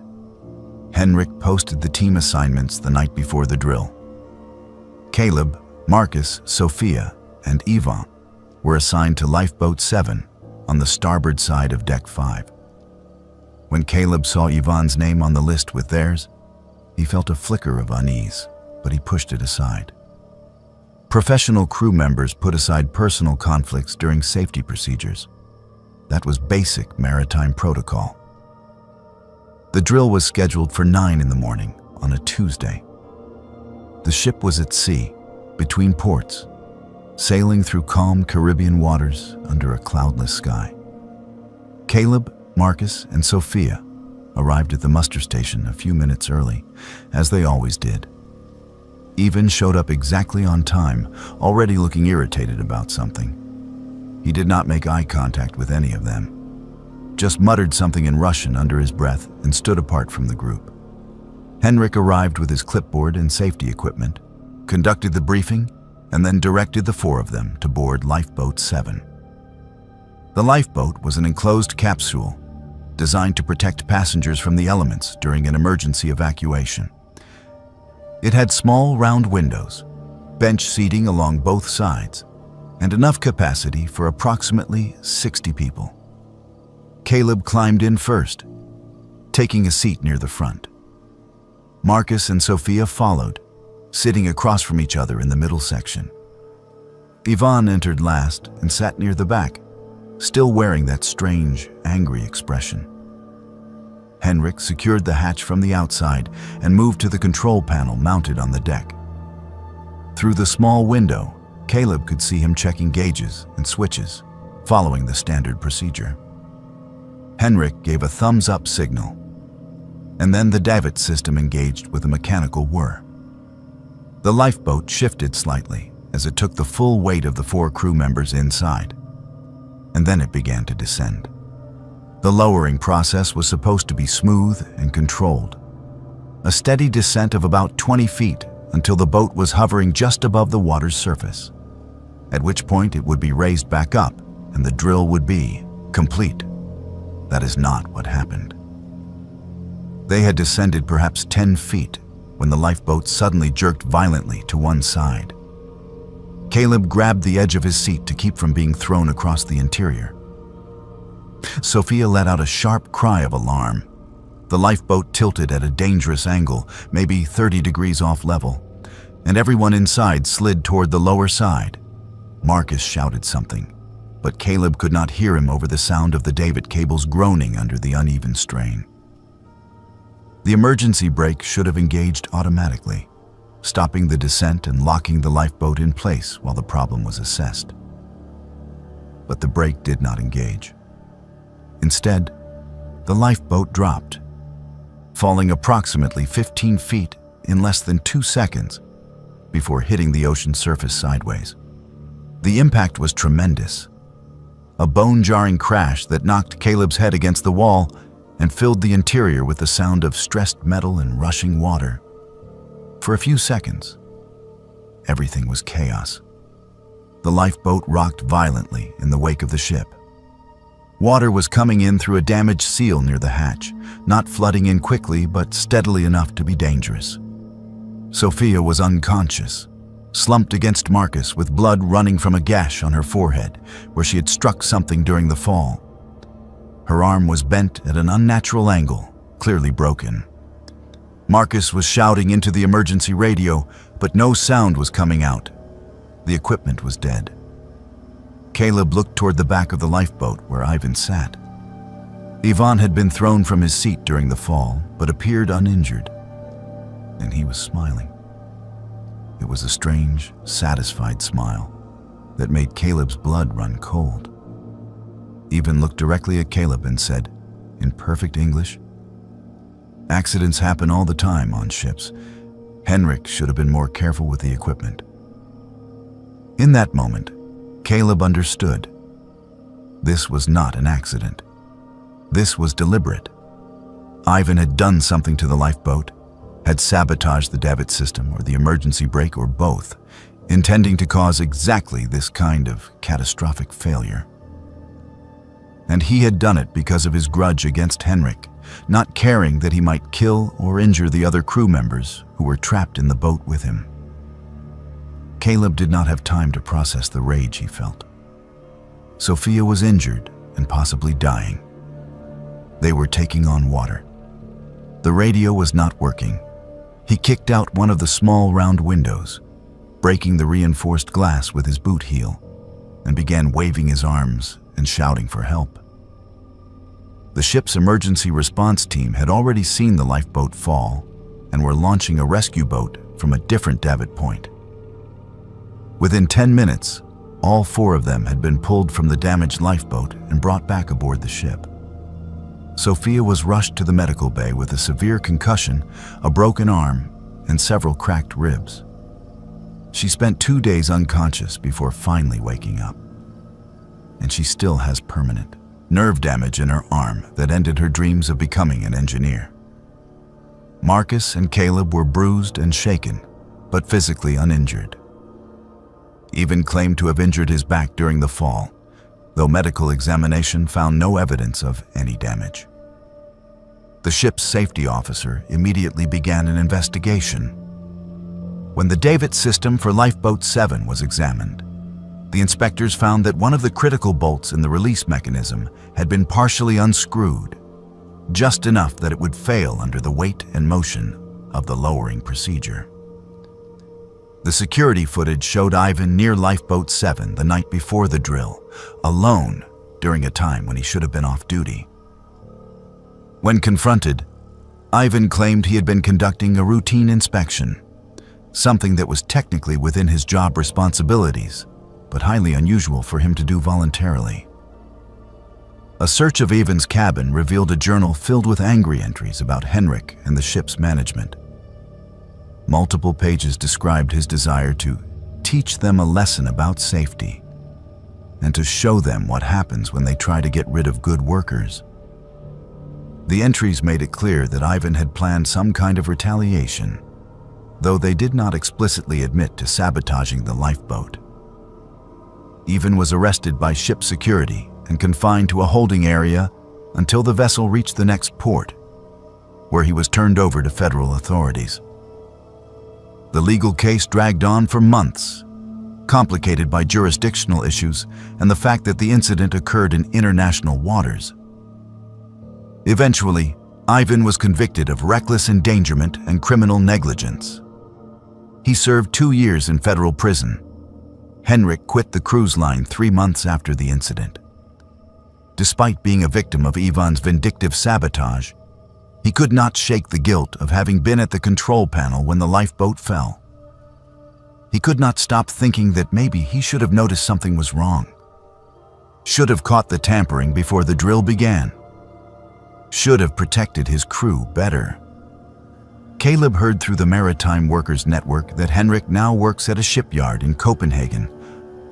Henrik posted the team assignments the night before the drill. Caleb, Marcus, Sophia, and Ivan were assigned to Lifeboat 7 on the starboard side of Deck 5. When Caleb saw Ivan's name on the list with theirs, he felt a flicker of unease, but he pushed it aside. Professional crew members put aside personal conflicts during safety procedures. That was basic maritime protocol. The drill was scheduled for 9 in the morning on a Tuesday. The ship was at sea, between ports, sailing through calm Caribbean waters under a cloudless sky. Caleb, Marcus, and Sophia arrived at the muster station a few minutes early, as they always did. Ivan showed up exactly on time, already looking irritated about something. He did not make eye contact with any of them, just muttered something in Russian under his breath and stood apart from the group. Henrik arrived with his clipboard and safety equipment, conducted the briefing, and then directed the 4 of them to board Lifeboat 7. The lifeboat was an enclosed capsule designed to protect passengers from the elements during an emergency evacuation. It had small round windows, bench seating along both sides, and enough capacity for approximately 60 people. Caleb climbed in first, taking a seat near the front. Marcus and Sophia followed, sitting across from each other in the middle section. Ivan entered last and sat near the back, still wearing that strange, angry expression. Henrik secured the hatch from the outside and moved to the control panel mounted on the deck. Through the small window, Caleb could see him checking gauges and switches, following the standard procedure. Henrik gave a thumbs-up signal, and then the davit system engaged with a mechanical whir. The lifeboat shifted slightly as it took the full weight of the 4 crew members inside, and then it began to descend. The lowering process was supposed to be smooth and controlled. A steady descent of about 20 feet until the boat was hovering just above the water's surface, at which point it would be raised back up and the drill would be complete. That is not what happened. They had descended perhaps 10 feet when the lifeboat suddenly jerked violently to one side. Caleb grabbed the edge of his seat to keep from being thrown across the interior. Sophia let out a sharp cry of alarm. The lifeboat tilted at a dangerous angle, maybe 30 degrees off level, and everyone inside slid toward the lower side. Marcus shouted something, but Caleb could not hear him over the sound of the davit cables groaning under the uneven strain. The emergency brake should have engaged automatically, stopping the descent and locking the lifeboat in place while the problem was assessed. But the brake did not engage. Instead, the lifeboat dropped, falling approximately 15 feet in less than 2 seconds before hitting the ocean surface sideways. The impact was tremendous, a bone-jarring crash that knocked Caleb's head against the wall and filled the interior with the sound of stressed metal and rushing water. For a few seconds, everything was chaos. The lifeboat rocked violently in the wake of the ship. Water was coming in through a damaged seal near the hatch, not flooding in quickly but steadily enough to be dangerous. Sophia was unconscious, slumped against Marcus with blood running from a gash on her forehead where she had struck something during the fall. Her arm was bent at an unnatural angle, clearly broken. Marcus was shouting into the emergency radio, but no sound was coming out. The equipment was dead. Caleb looked toward the back of the lifeboat where Ivan sat. Ivan had been thrown from his seat during the fall, but appeared uninjured, and he was smiling. It was a strange, satisfied smile that made Caleb's blood run cold. Ivan looked directly at Caleb and said, in perfect English, "Accidents happen all the time on ships. Henrik should have been more careful with the equipment." In that moment, Caleb understood. This was not an accident. This was deliberate. Ivan had done something to the lifeboat, had sabotaged the davit system or the emergency brake or both, intending to cause exactly this kind of catastrophic failure. And he had done it because of his grudge against Henrik, not caring that he might kill or injure the other crew members who were trapped in the boat with him. Caleb did not have time to process the rage he felt. Sophia was injured and possibly dying. They were taking on water. The radio was not working. He kicked out one of the small round windows, breaking the reinforced glass with his boot heel, and began waving his arms and shouting for help. The ship's emergency response team had already seen the lifeboat fall and were launching a rescue boat from a different davit point. Within 10 minutes, all 4 of them had been pulled from the damaged lifeboat and brought back aboard the ship. Sophia was rushed to the medical bay with a severe concussion, a broken arm, and several cracked ribs. She spent 2 days unconscious before finally waking up. And she still has permanent nerve damage in her arm that ended her dreams of becoming an engineer. Marcus and Caleb were bruised and shaken, but physically uninjured. Ivan claimed to have injured his back during the fall, though medical examination found no evidence of any damage. The ship's safety officer immediately began an investigation. When the davit system for Lifeboat 7 was examined, the inspectors found that one of the critical bolts in the release mechanism had been partially unscrewed, just enough that it would fail under the weight and motion of the lowering procedure. The security footage showed Ivan near Lifeboat 7 the night before the drill, alone during a time when he should have been off duty. When confronted, Ivan claimed he had been conducting a routine inspection, something that was technically within his job responsibilities, but highly unusual for him to do voluntarily. A search of Ivan's cabin revealed a journal filled with angry entries about Henrik and the ship's management. Multiple pages described his desire to teach them a lesson about safety and to show them what happens when they try to get rid of good workers. The entries made it clear that Ivan had planned some kind of retaliation, though they did not explicitly admit to sabotaging the lifeboat. Ivan was arrested by ship security and confined to a holding area until the vessel reached the next port, where he was turned over to federal authorities. The legal case dragged on for months, complicated by jurisdictional issues and the fact that the incident occurred in international waters. Eventually, Ivan was convicted of reckless endangerment and criminal negligence. He served 2 years in federal prison. Henrik quit the cruise line 3 months after the incident. Despite being a victim of Ivan's vindictive sabotage, he could not shake the guilt of having been at the control panel when the lifeboat fell. He could not stop thinking that maybe he should have noticed something was wrong, should have caught the tampering before the drill began, should have protected his crew better. Caleb heard through the Maritime Workers Network that Henrik now works at a shipyard in Copenhagen,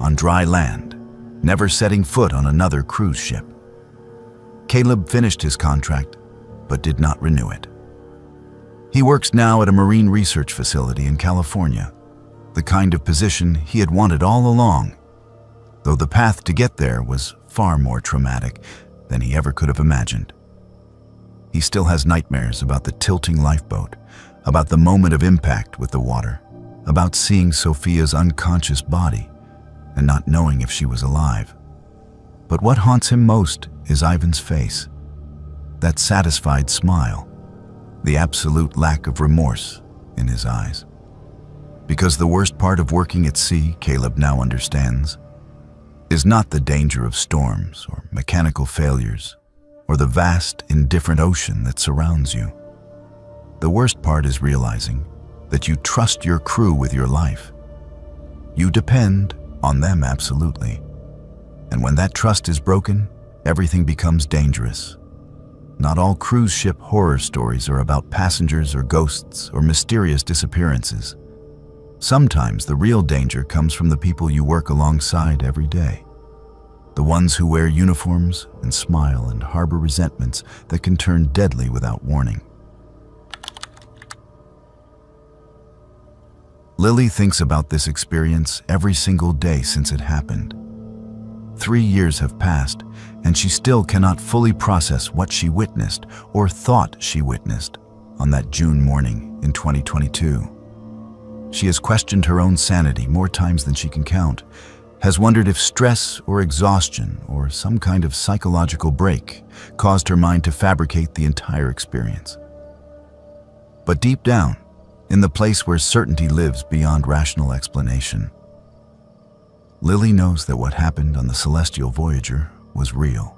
on dry land, never setting foot on another cruise ship. Caleb finished his contract, but did not renew it. He works now at a marine research facility in California, the kind of position he had wanted all along, though the path to get there was far more traumatic than he ever could have imagined. He still has nightmares about the tilting lifeboat, about the moment of impact with the water, about seeing Sophia's unconscious body and not knowing if she was alive. But what haunts him most is Ivan's face, that satisfied smile, the absolute lack of remorse in his eyes. Because the worst part of working at sea, Caleb now understands, is not the danger of storms or mechanical failures or the vast, indifferent ocean that surrounds you. The worst part is realizing that you trust your crew with your life. You depend on them absolutely. And when that trust is broken, everything becomes dangerous. Not all cruise ship horror stories are about passengers or ghosts or mysterious disappearances. Sometimes the real danger comes from the people you work alongside every day. The ones who wear uniforms and smile and harbor resentments that can turn deadly without warning. Lily thinks about this experience every single day since it happened. 3 years have passed, and she still cannot fully process what she witnessed or thought she witnessed on that June morning in 2022. She has questioned her own sanity more times than she can count, has wondered if stress or exhaustion or some kind of psychological break caused her mind to fabricate the entire experience. But deep down, in the place where certainty lives beyond rational explanation, Lily knows that what happened on the Celestial Voyager was real.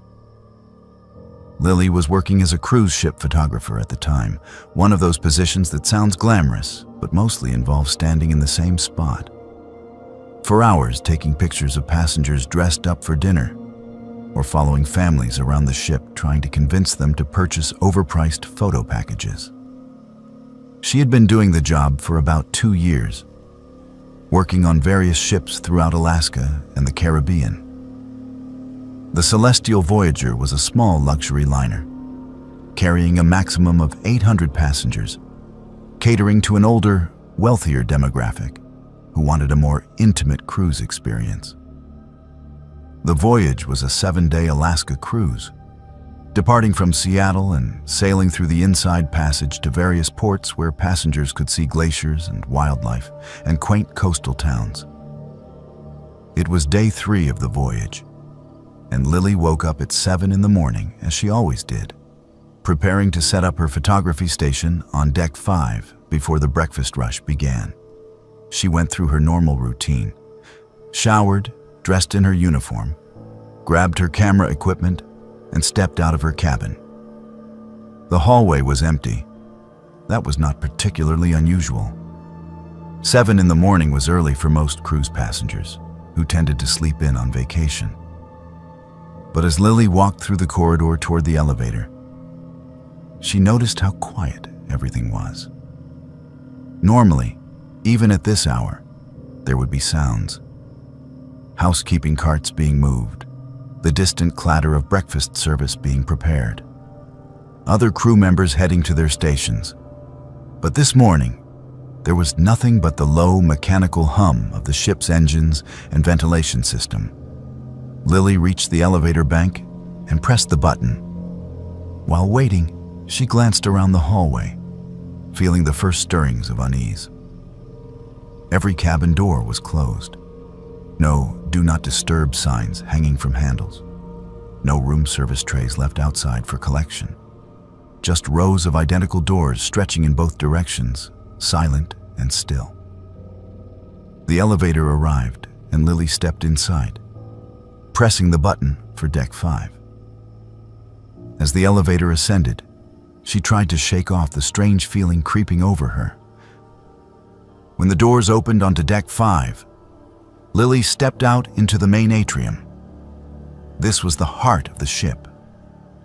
Lily was working as a cruise ship photographer at the time, one of those positions that sounds glamorous, but mostly involves standing in the same spot for hours, taking pictures of passengers dressed up for dinner, or following families around the ship trying to convince them to purchase overpriced photo packages. She had been doing the job for about 2 years, working on various ships throughout Alaska and the Caribbean. The Celestial Voyager was a small luxury liner, carrying a maximum of 800 passengers, catering to an older, wealthier demographic who wanted a more intimate cruise experience. The voyage was a 7-day Alaska cruise, departing from Seattle and sailing through the Inside Passage to various ports where passengers could see glaciers and wildlife and quaint coastal towns. It was day 3 of the voyage, and Lily woke up at 7 in the morning, as she always did, preparing to set up her photography station on deck 5 before the breakfast rush began. She went through her normal routine, showered, dressed in her uniform, grabbed her camera equipment, and stepped out of her cabin. The hallway was empty. That was not particularly unusual. 7 in the morning was early for most cruise passengers, who tended to sleep in on vacation. But as Lily walked through the corridor toward the elevator, she noticed how quiet everything was. Normally, even at this hour, there would be sounds. Housekeeping carts being moved, the distant clatter of breakfast service being prepared, other crew members heading to their stations. But this morning, there was nothing but the low mechanical hum of the ship's engines and ventilation system. Lily reached the elevator bank and pressed the button. While waiting, she glanced around the hallway, feeling the first stirrings of unease. Every cabin door was closed. No "Do Not Disturb" signs hanging from handles. No room service trays left outside for collection. Just rows of identical doors stretching in both directions, silent and still. The elevator arrived, and Lily stepped inside, pressing the button for deck 5. As the elevator ascended, she tried to shake off the strange feeling creeping over her. When the doors opened onto deck 5, Lily stepped out into the main atrium. This was the heart of the ship.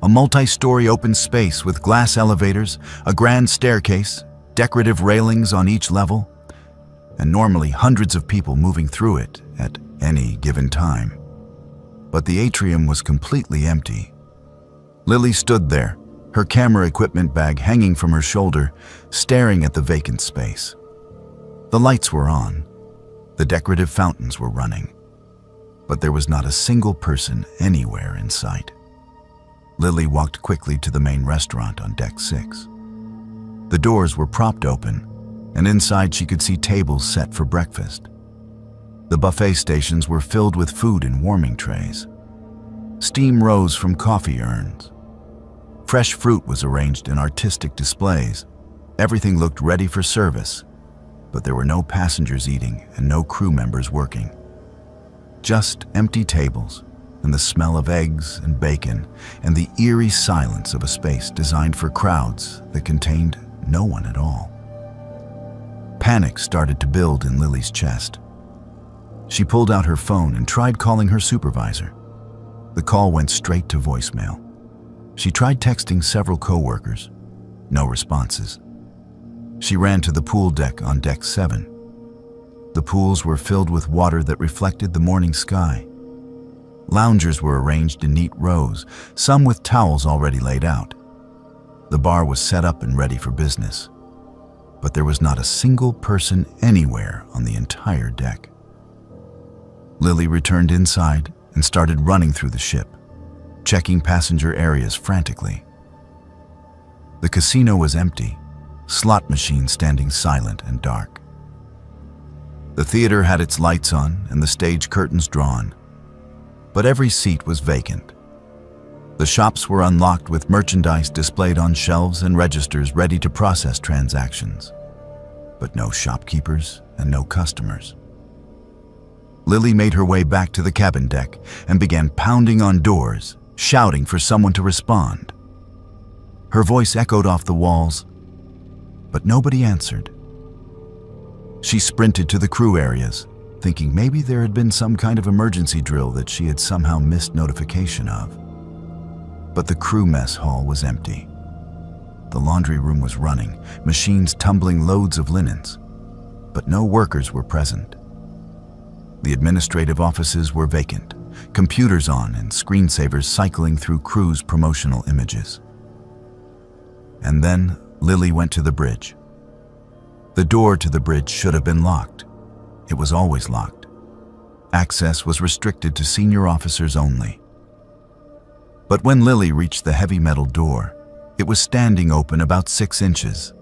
A multi-story open space with glass elevators, a grand staircase, decorative railings on each level, and normally hundreds of people moving through it at any given time. But the atrium was completely empty. Lily stood there, her camera equipment bag hanging from her shoulder, staring at the vacant space. The lights were on. The decorative fountains were running. But there was not a single person anywhere in sight. Lily walked quickly to the main restaurant on deck 6. The doors were propped open, and inside she could see tables set for breakfast. The buffet stations were filled with food in warming trays. Steam rose from coffee urns. Fresh fruit was arranged in artistic displays. Everything looked ready for service, but there were no passengers eating and no crew members working. Just empty tables and the smell of eggs and bacon and the eerie silence of a space designed for crowds that contained no one at all. Panic started to build in Lily's chest. She pulled out her phone and tried calling her supervisor. The call went straight to voicemail. She tried texting several coworkers. No responses. She ran to the pool deck on deck 7. The pools were filled with water that reflected the morning sky. Loungers were arranged in neat rows, some with towels already laid out. The bar was set up and ready for business. But there was not a single person anywhere on the entire deck. Lily returned inside and started running through the ship, checking passenger areas frantically. The casino was empty, slot machines standing silent and dark. The theater had its lights on and the stage curtains drawn, but every seat was vacant. The shops were unlocked with merchandise displayed on shelves and registers ready to process transactions, but no shopkeepers and no customers. Lily made her way back to the cabin deck and began pounding on doors, shouting for someone to respond. Her voice echoed off the walls, but nobody answered. She sprinted to the crew areas, thinking maybe there had been some kind of emergency drill that she had somehow missed notification of. But the crew mess hall was empty. The laundry room was running, machines tumbling loads of linens, but no workers were present. The administrative offices were vacant, computers on and screensavers cycling through crew's promotional images. And then Lily went to the bridge. The door to the bridge should have been locked. It was always locked. Access was restricted to senior officers only. But when Lily reached the heavy metal door, it was standing open about 6 inches.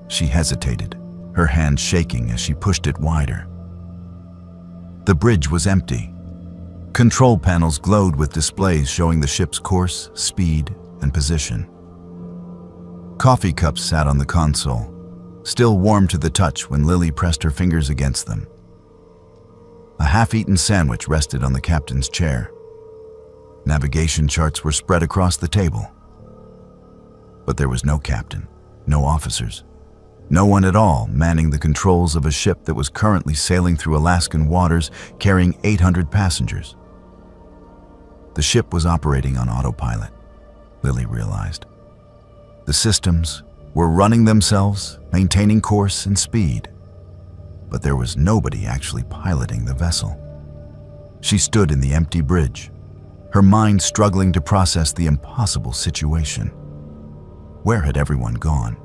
She hesitated, her hand shaking as she pushed it wider. The bridge was empty. Control panels glowed with displays showing the ship's course, speed, and position. Coffee cups sat on the console, still warm to the touch when Lily pressed her fingers against them. A half-eaten sandwich rested on the captain's chair. Navigation charts were spread across the table. But there was no captain, no officers, no one at all manning the controls of a ship that was currently sailing through Alaskan waters carrying 800 passengers. The ship was operating on autopilot, Lily realized. The systems were running themselves, maintaining course and speed, but there was nobody actually piloting the vessel. She stood in the empty bridge, her mind struggling to process the impossible situation. Where had everyone gone?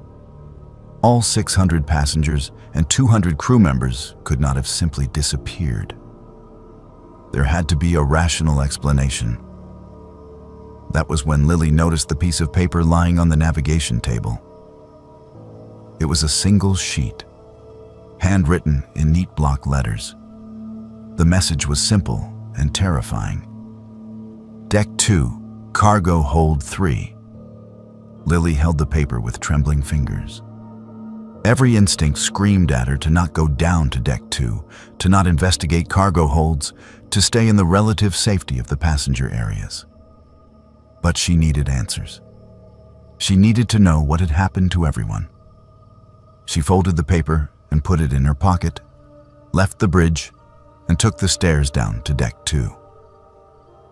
All 600 passengers and 200 crew members could not have simply disappeared. There had to be a rational explanation. That was when Lily noticed the piece of paper lying on the navigation table. It was a single sheet, handwritten in neat block letters. The message was simple and terrifying. Deck 2, Cargo Hold 3. Lily held the paper with trembling fingers. Every instinct screamed at her to not go down to Deck 2, to not investigate cargo holds, to stay in the relative safety of the passenger areas. But she needed answers. She needed to know what had happened to everyone. She folded the paper and put it in her pocket, left the bridge, and took the stairs down to Deck 2.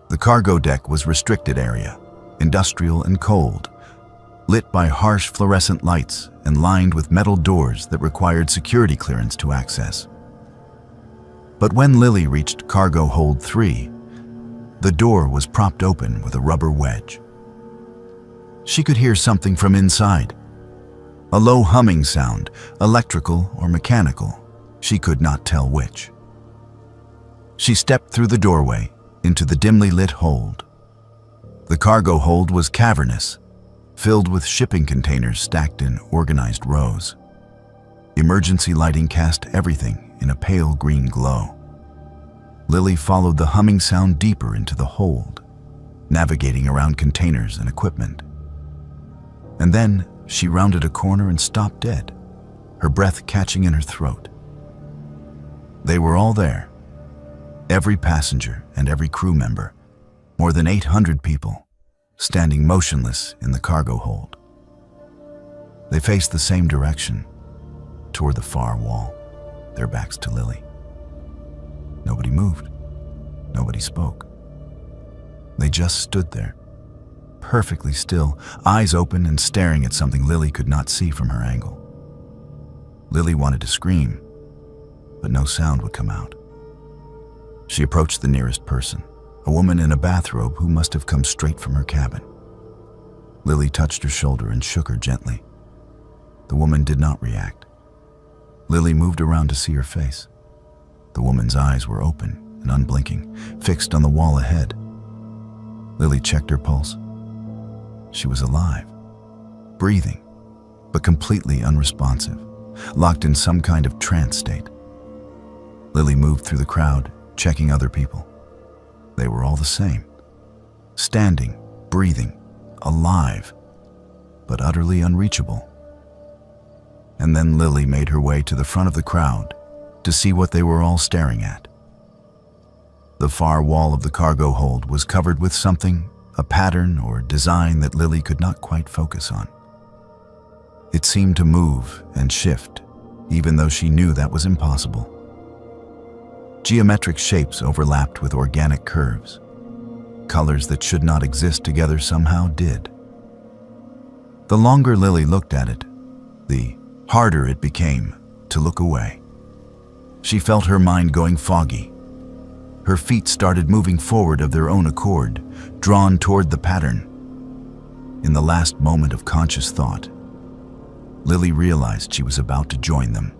The cargo deck was restricted area, industrial and cold, lit by harsh fluorescent lights and lined with metal doors that required security clearance to access. But when Lily reached Cargo Hold 3, the door was propped open with a rubber wedge. She could hear something from inside. A low humming sound, electrical or mechanical, she could not tell which. She stepped through the doorway into the dimly lit hold. The cargo hold was cavernous, filled with shipping containers stacked in organized rows. Emergency lighting cast everything in a pale green glow. Lily followed the humming sound deeper into the hold, navigating around containers and equipment. And then she rounded a corner and stopped dead, her breath catching in her throat. They were all there. Every passenger and every crew member, more than 800 people, standing motionless in the cargo hold. They faced the same direction, toward the far wall, their backs to Lily. Nobody moved. Nobody spoke. They just stood there, perfectly still, eyes open and staring at something Lily could not see from her angle. Lily wanted to scream, but no sound would come out. She approached the nearest person, a woman in a bathrobe who must have come straight from her cabin. Lily touched her shoulder and shook her gently. The woman did not react. Lily moved around to see her face. The woman's eyes were open and unblinking, fixed on the wall ahead. Lily checked her pulse. She was alive, breathing, but completely unresponsive, locked in some kind of trance state. Lily moved through the crowd, checking other people. They were all the same, standing, breathing, alive, but utterly unreachable. And then Lily made her way to the front of the crowd to see what they were all staring at. The far wall of the cargo hold was covered with something, a pattern or design that Lily could not quite focus on. It seemed to move and shift, even though she knew that was impossible. Geometric shapes overlapped with organic curves. Colors that should not exist together somehow did. The longer Lily looked at it, the harder it became to look away. She felt her mind going foggy. Her feet started moving forward of their own accord, drawn toward the pattern. In the last moment of conscious thought, Lily realized she was about to join them,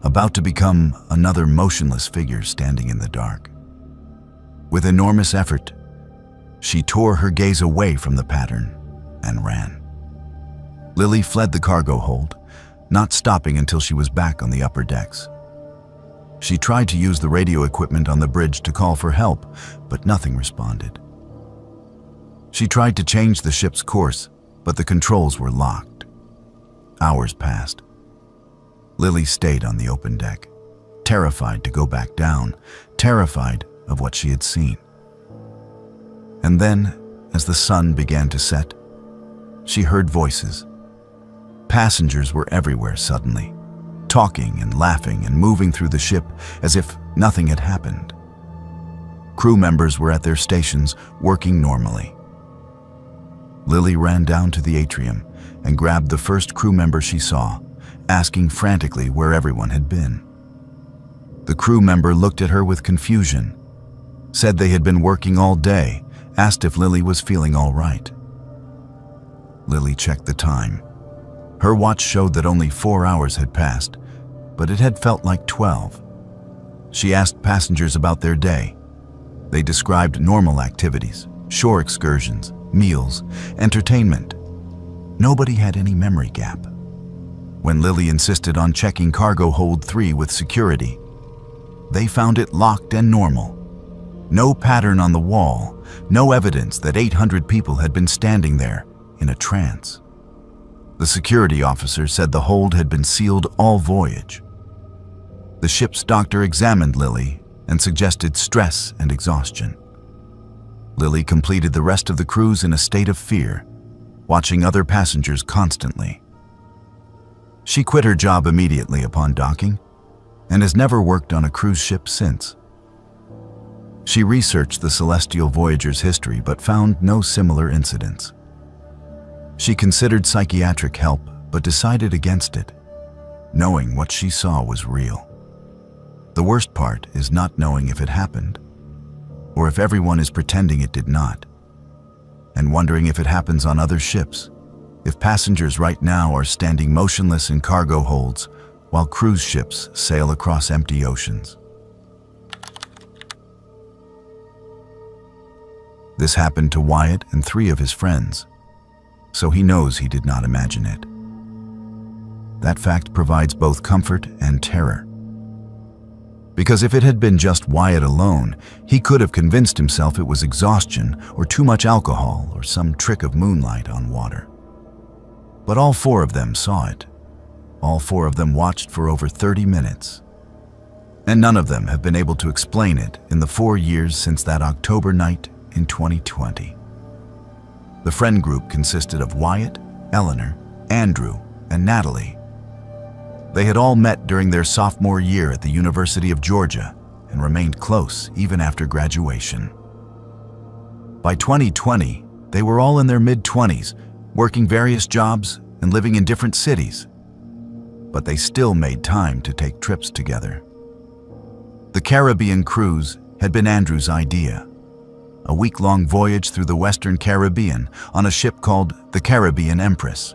about to become another motionless figure standing in the dark. With enormous effort, she tore her gaze away from the pattern and ran. Lily fled the cargo hold, not stopping until she was back on the upper decks. She tried to use the radio equipment on the bridge to call for help, but nothing responded. She tried to change the ship's course, but the controls were locked. Hours passed. Lily stayed on the open deck, terrified to go back down, terrified of what she had seen. And then, as the sun began to set, she heard voices. Passengers were everywhere suddenly, talking and laughing and moving through the ship as if nothing had happened. Crew members were at their stations, working normally. Lily ran down to the atrium and grabbed the first crew member she saw, asking frantically where everyone had been. The crew member looked at her with confusion, said they had been working all day, asked if Lily was feeling all right. Lily checked the time. Her watch showed that only 4 hours had passed, but it had felt like 12. She asked passengers about their day. They described normal activities, shore excursions, meals, entertainment. Nobody had any memory gap. When Lily insisted on checking cargo hold 3 with security, they found it locked and normal. No pattern on the wall, no evidence that 800 people had been standing there in a trance. The security officer said the hold had been sealed all voyage. The ship's doctor examined Lily and suggested stress and exhaustion. Lily completed the rest of the cruise in a state of fear, watching other passengers constantly. She quit her job immediately upon docking and has never worked on a cruise ship since. She researched the Celestial Voyager's history but found no similar incidents. She considered psychiatric help but decided against it, knowing what she saw was real. The worst part is not knowing if it happened, or if everyone is pretending it did not, and wondering if it happens on other ships, if passengers right now are standing motionless in cargo holds while cruise ships sail across empty oceans. This happened to Wyatt and 3 of his friends, so he knows he did not imagine it. that fact provides both comfort and terror. Because if it had been just Wyatt alone, he could have convinced himself it was exhaustion or too much alcohol or some trick of moonlight on water. But all four of them saw it. All four of them watched for over 30 minutes. And none of them have been able to explain it in the 4 years since that October night in 2020. The friend group consisted of Wyatt, Eleanor, Andrew, and Natalie. They had all met during their sophomore year at the University of Georgia and remained close even after graduation. By 2020, they were all in their mid-20s, working various jobs and living in different cities. But they still made time to take trips together. The Caribbean cruise had been Andrew's idea. A week-long voyage through the Western Caribbean on a ship called the Caribbean Empress.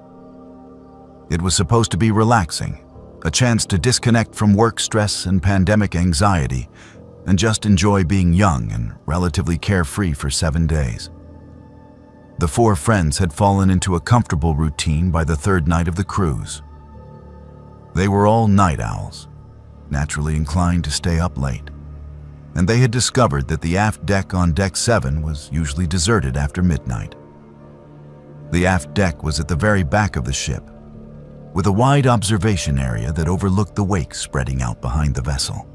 It was supposed to be relaxing, a chance to disconnect from work stress and pandemic anxiety, and just enjoy being young and relatively carefree for 7 days. The four friends had fallen into a comfortable routine by the third night of the cruise. They were all night owls, naturally inclined to stay up late, and they had discovered that the aft deck on Deck 7 was usually deserted after midnight. The aft deck was at the very back of the ship, with a wide observation area that overlooked the wake spreading out behind the vessel.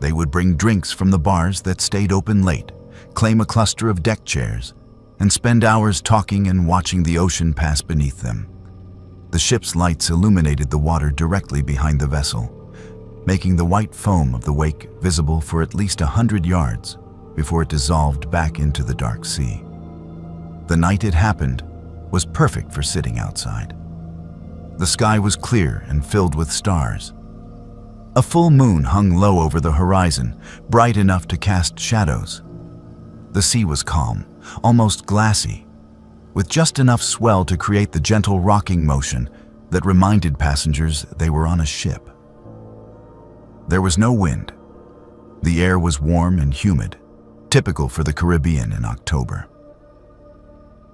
They would bring drinks from the bars that stayed open late, claim a cluster of deck chairs, and spend hours talking and watching the ocean pass beneath them. The ship's lights illuminated the water directly behind the vessel, making the white foam of the wake visible for at least 100 yards before it dissolved back into the dark sea. The night it happened was perfect for sitting outside. The sky was clear and filled with stars. A full moon hung low over the horizon, bright enough to cast shadows. The sea was calm, almost glassy, with just enough swell to create the gentle rocking motion that reminded passengers they were on a ship. There was no wind. The air was warm and humid, typical for the Caribbean in October.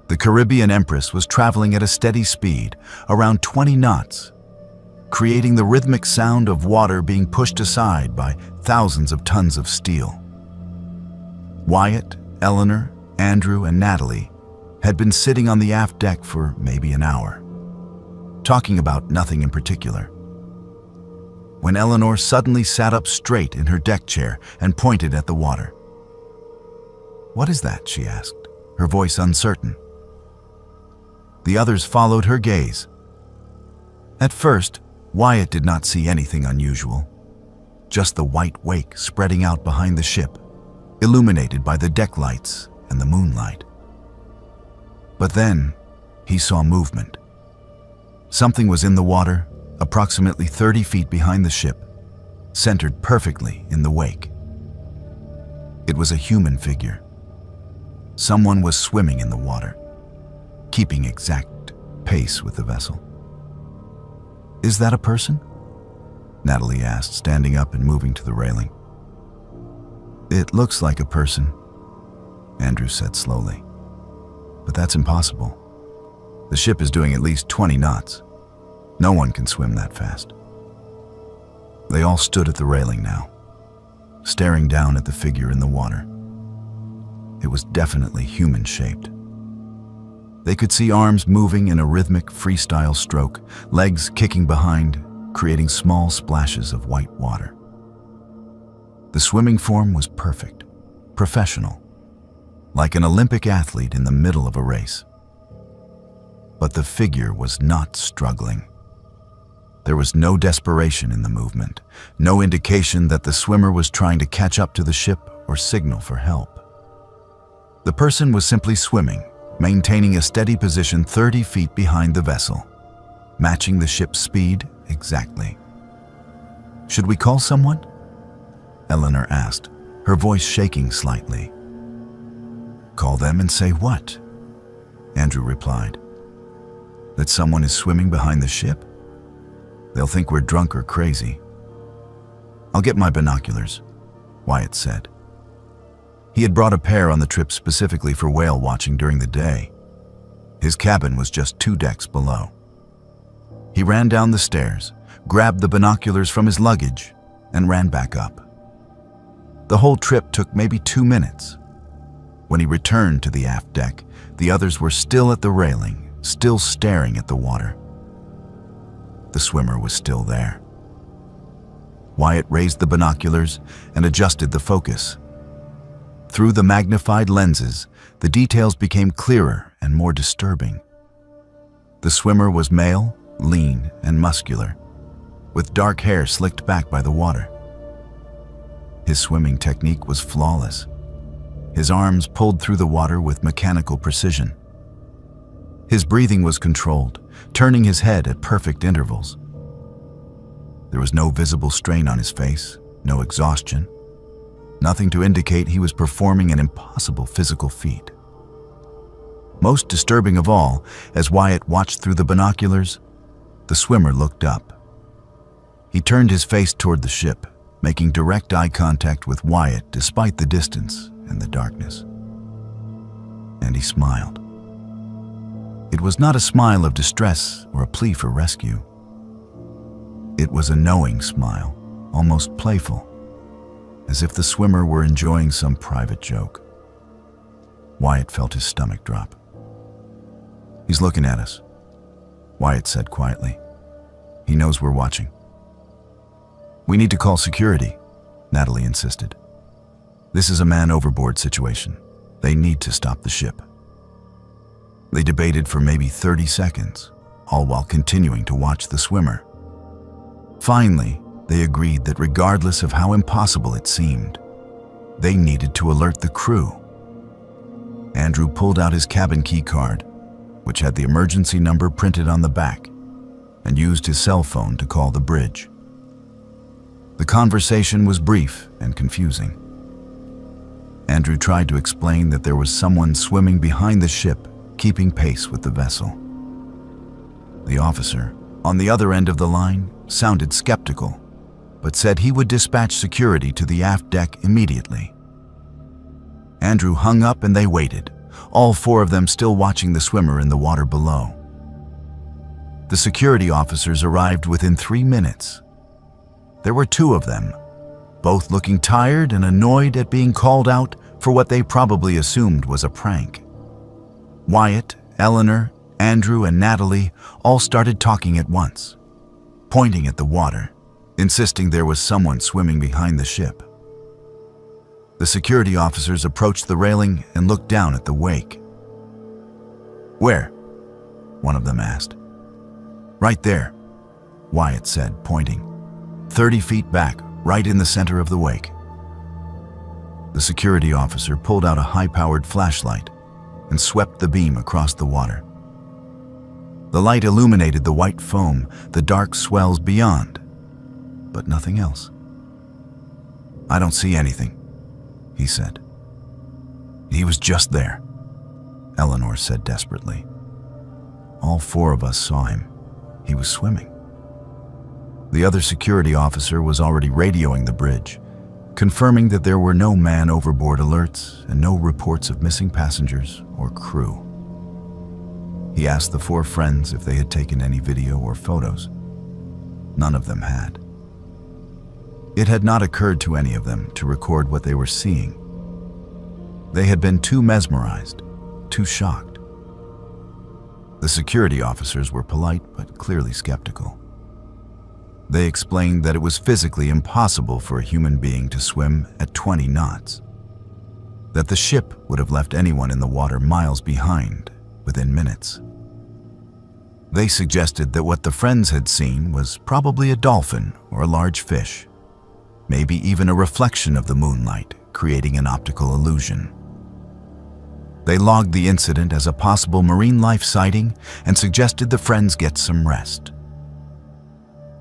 The Caribbean Empress was traveling at a steady speed, around 20 knots, creating the rhythmic sound of water being pushed aside by thousands of tons of steel. Wyatt, Eleanor, Andrew, and Natalie had been sitting on the aft deck for maybe an hour, talking about nothing in particular, when Eleanor suddenly sat up straight in her deck chair and pointed at the water. "What is that?" she asked, her voice uncertain. The others followed her gaze. At first, Wyatt did not see anything unusual, just the white wake spreading out behind the ship, illuminated by the deck lights and the moonlight. But then, he saw movement. Something was in the water, approximately 30 feet behind the ship, centered perfectly in the wake. It was a human figure. Someone was swimming in the water, keeping exact pace with the vessel. "Is that a person?" Natalie asked, standing up and moving to the railing. "It looks like a person," Andrew said slowly. "But that's impossible. The ship is doing at least 20 knots. No one can swim that fast." They all stood at the railing now, staring down at the figure in the water. It was definitely human-shaped. They could see arms moving in a rhythmic freestyle stroke, legs kicking behind, creating small splashes of white water. The swimming form was perfect, professional, like an Olympic athlete in the middle of a race. But the figure was not struggling. There was no desperation in the movement, no indication that the swimmer was trying to catch up to the ship or signal for help. The person was simply swimming, maintaining a steady position 30 feet behind the vessel, matching the ship's speed exactly. "Should we call someone?" Eleanor asked, her voice shaking slightly. "Call them and say what?" Andrew replied. "That someone is swimming behind the ship? They'll think we're drunk or crazy." "I'll get my binoculars," Wyatt said. He had brought a pair on the trip specifically for whale watching during the day. His cabin was just 2 decks below. He ran down the stairs, grabbed the binoculars from his luggage, and ran back up. The whole trip took maybe 2 minutes. When he returned to the aft deck, the others were still at the railing, still staring at the water. The swimmer was still there. Wyatt raised the binoculars and adjusted the focus. Through the magnified lenses, the details became clearer and more disturbing. The swimmer was male, lean, and muscular, with dark hair slicked back by the water. His swimming technique was flawless. His arms pulled through the water with mechanical precision. His breathing was controlled, turning his head at perfect intervals. There was no visible strain on his face, no exhaustion, nothing to indicate he was performing an impossible physical feat. Most disturbing of all, as Wyatt watched through the binoculars, the swimmer looked up. He turned his face toward the ship, making direct eye contact with Wyatt despite the distance and the darkness. And he smiled. It was not a smile of distress or a plea for rescue. It was a knowing smile, almost playful, as if the swimmer were enjoying some private joke. Wyatt felt his stomach drop. "He's looking at us," Wyatt said quietly. "He knows we're watching." "We need to call security," Natalie insisted. "This is a man overboard situation. They need to stop the ship." They debated for maybe 30 seconds, all while continuing to watch the swimmer. Finally, they agreed that regardless of how impossible it seemed, they needed to alert the crew. Andrew pulled out his cabin key card, which had the emergency number printed on the back, and used his cell phone to call the bridge. The conversation was brief and confusing. Andrew tried to explain that there was someone swimming behind the ship, keeping pace with the vessel. The officer, on the other end of the line, sounded skeptical, but said he would dispatch security to the aft deck immediately. Andrew hung up and they waited, all 4 of them still watching the swimmer in the water below. The security officers arrived within 3 minutes. There were 2 of them, both looking tired and annoyed at being called out for what they probably assumed was a prank. Wyatt, Eleanor, Andrew, and Natalie all started talking at once, pointing at the water, insisting there was someone swimming behind the ship. The security officers approached the railing and looked down at the wake. "Where?" one of them asked. "Right there," Wyatt said, pointing. 30 feet back, right in the center of the wake. The security officer pulled out a high-powered flashlight and swept the beam across the water. The light illuminated the white foam, the dark swells beyond, but nothing else. "I don't see anything," he said. "He was just there," Eleanor said desperately. "All 4 of us saw him. He was swimming." The other security officer was already radioing the bridge, confirming that there were no man overboard alerts and no reports of missing passengers or crew. He asked the 4 friends if they had taken any video or photos. None of them had. It had not occurred to any of them to record what they were seeing. They had been too mesmerized, too shocked. The security officers were polite but clearly skeptical. They explained that it was physically impossible for a human being to swim at 20 knots, that the ship would have left anyone in the water miles behind within minutes. They suggested that what the friends had seen was probably a dolphin or a large fish, maybe even a reflection of the moonlight, creating an optical illusion. They logged the incident as a possible marine life sighting and suggested the friends get some rest.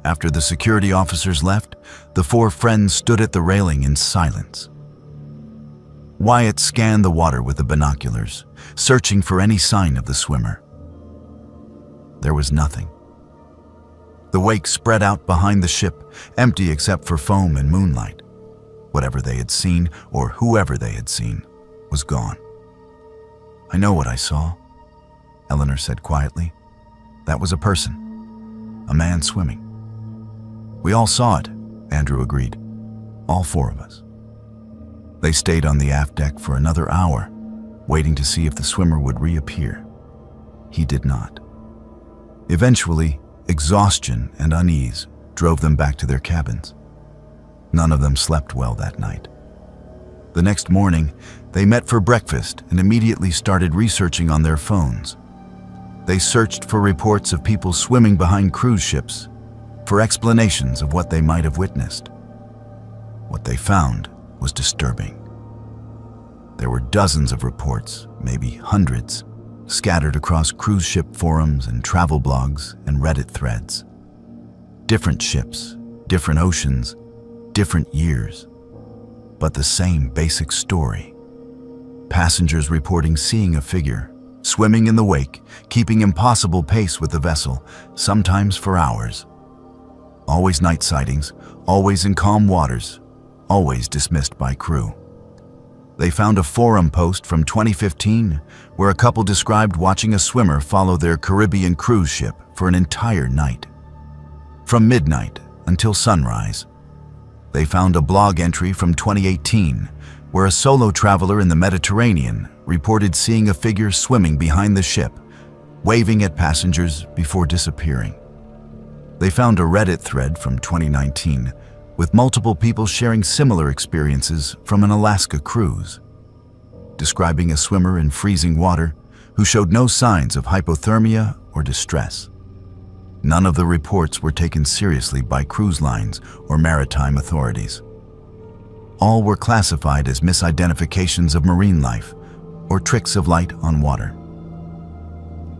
After the security officers left, the 4 friends stood at the railing in silence. Wyatt scanned the water with the binoculars, searching for any sign of the swimmer. There was nothing. The wake spread out behind the ship, empty except for foam and moonlight. Whatever they had seen, or whoever they had seen, was gone. "I know what I saw," Eleanor said quietly. "That was a person." a man swimming. We all saw it, Andrew agreed. All four of us. They stayed on the aft deck for another hour, waiting to see if the swimmer would reappear. He did not. Eventually, exhaustion and unease drove them back to their cabins. None of them slept well that night. The next morning, they met for breakfast and immediately started researching on their phones. They searched for reports of people swimming behind cruise ships, for explanations of what they might have witnessed. What they found was disturbing. There were dozens of reports, maybe hundreds, scattered across cruise ship forums and travel blogs and Reddit threads. Different ships, different oceans, different years, but the same basic story. Passengers reporting seeing a figure, swimming in the wake, keeping impossible pace with the vessel, sometimes for hours. Always night sightings, always in calm waters, always dismissed by crew. They found a forum post from 2015 where a couple described watching a swimmer follow their Caribbean cruise ship for an entire night. From midnight until sunrise. They found a blog entry from 2018 where a solo traveler in the Mediterranean reported seeing a figure swimming behind the ship, waving at passengers before disappearing. They found a Reddit thread from 2019 with multiple people sharing similar experiences from an Alaska cruise, describing a swimmer in freezing water who showed no signs of hypothermia or distress. None of the reports were taken seriously by cruise lines or maritime authorities. All were classified as misidentifications of marine life or tricks of light on water.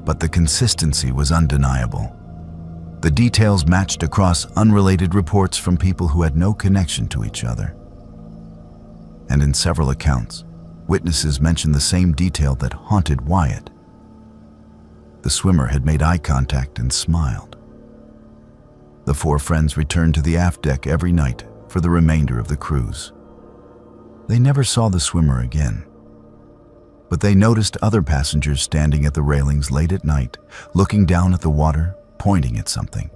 But the consistency was undeniable. The details matched across unrelated reports from people who had no connection to each other. And in several accounts, witnesses mentioned the same detail that haunted Wyatt. The swimmer had made eye contact and smiled. The four friends returned to the aft deck every night for the remainder of the cruise. They never saw the swimmer again, but they noticed other passengers standing at the railings late at night, looking down at the water, pointing at something.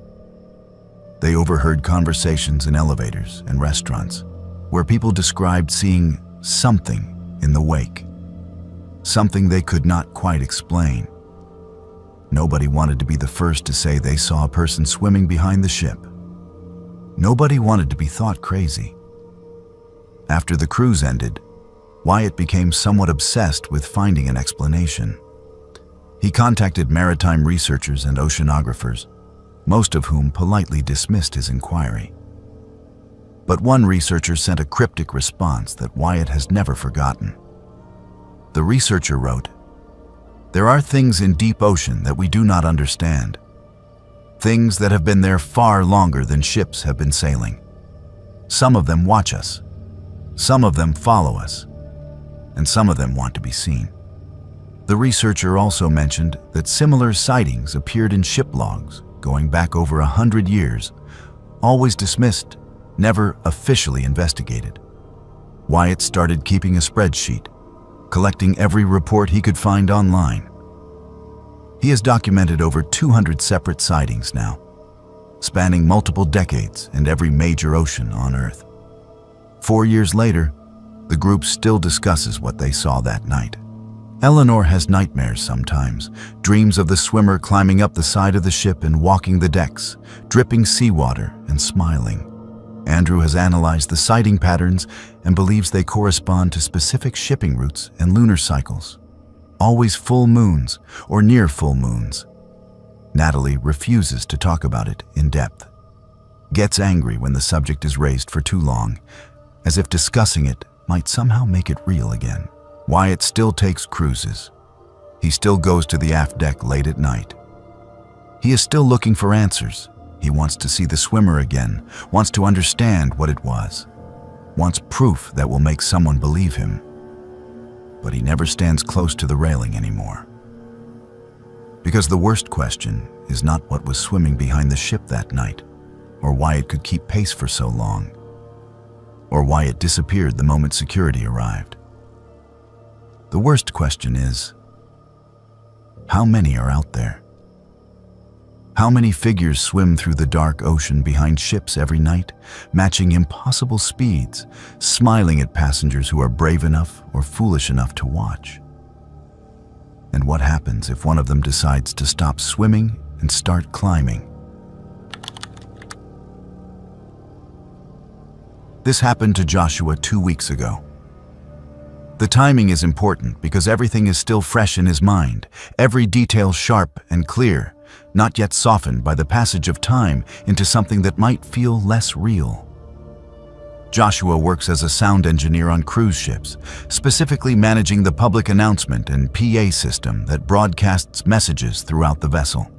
They overheard conversations in elevators and restaurants where people described seeing something in the wake, something they could not quite explain. Nobody wanted to be the first to say they saw a person swimming behind the ship. Nobody wanted to be thought crazy. After the cruise ended, Wyatt became somewhat obsessed with finding an explanation. He contacted maritime researchers and oceanographers, most of whom politely dismissed his inquiry. But one researcher sent a cryptic response that Wyatt has never forgotten. The researcher wrote, "There are things in deep ocean that we do not understand. Things that have been there far longer than ships have been sailing. Some of them watch us. Some of them follow us. And some of them want to be seen." The researcher also mentioned that similar sightings appeared in ship logs going back over 100 years, always dismissed, never officially investigated. Wyatt started keeping a spreadsheet, collecting every report he could find online. He has documented over 200 separate sightings now, spanning multiple decades and every major ocean on Earth. 4 years later, the group still discusses what they saw that night. Eleanor has nightmares sometimes, dreams of the swimmer climbing up the side of the ship and walking the decks, dripping seawater and smiling. Andrew has analyzed the sighting patterns and believes they correspond to specific shipping routes and lunar cycles, always full moons or near full moons. Natalie refuses to talk about it in depth, gets angry when the subject is raised for too long, as if discussing it might somehow make it real again. Wyatt still takes cruises. He still goes to the aft deck late at night. He is still looking for answers. He wants to see the swimmer again, wants to understand what it was, wants proof that will make someone believe him. But he never stands close to the railing anymore. Because the worst question is not what was swimming behind the ship that night, or why it could keep pace for so long, or why it disappeared the moment security arrived. The worst question is, how many are out there? How many figures swim through the dark ocean behind ships every night, matching impossible speeds, smiling at passengers who are brave enough or foolish enough to watch? And what happens if one of them decides to stop swimming and start climbing? This happened to Joshua 2 weeks ago. The timing is important because everything is still fresh in his mind, every detail sharp and clear, not yet softened by the passage of time into something that might feel less real. Joshua works as a sound engineer on cruise ships, specifically managing the public announcement and PA system that broadcasts messages throughout the vessel.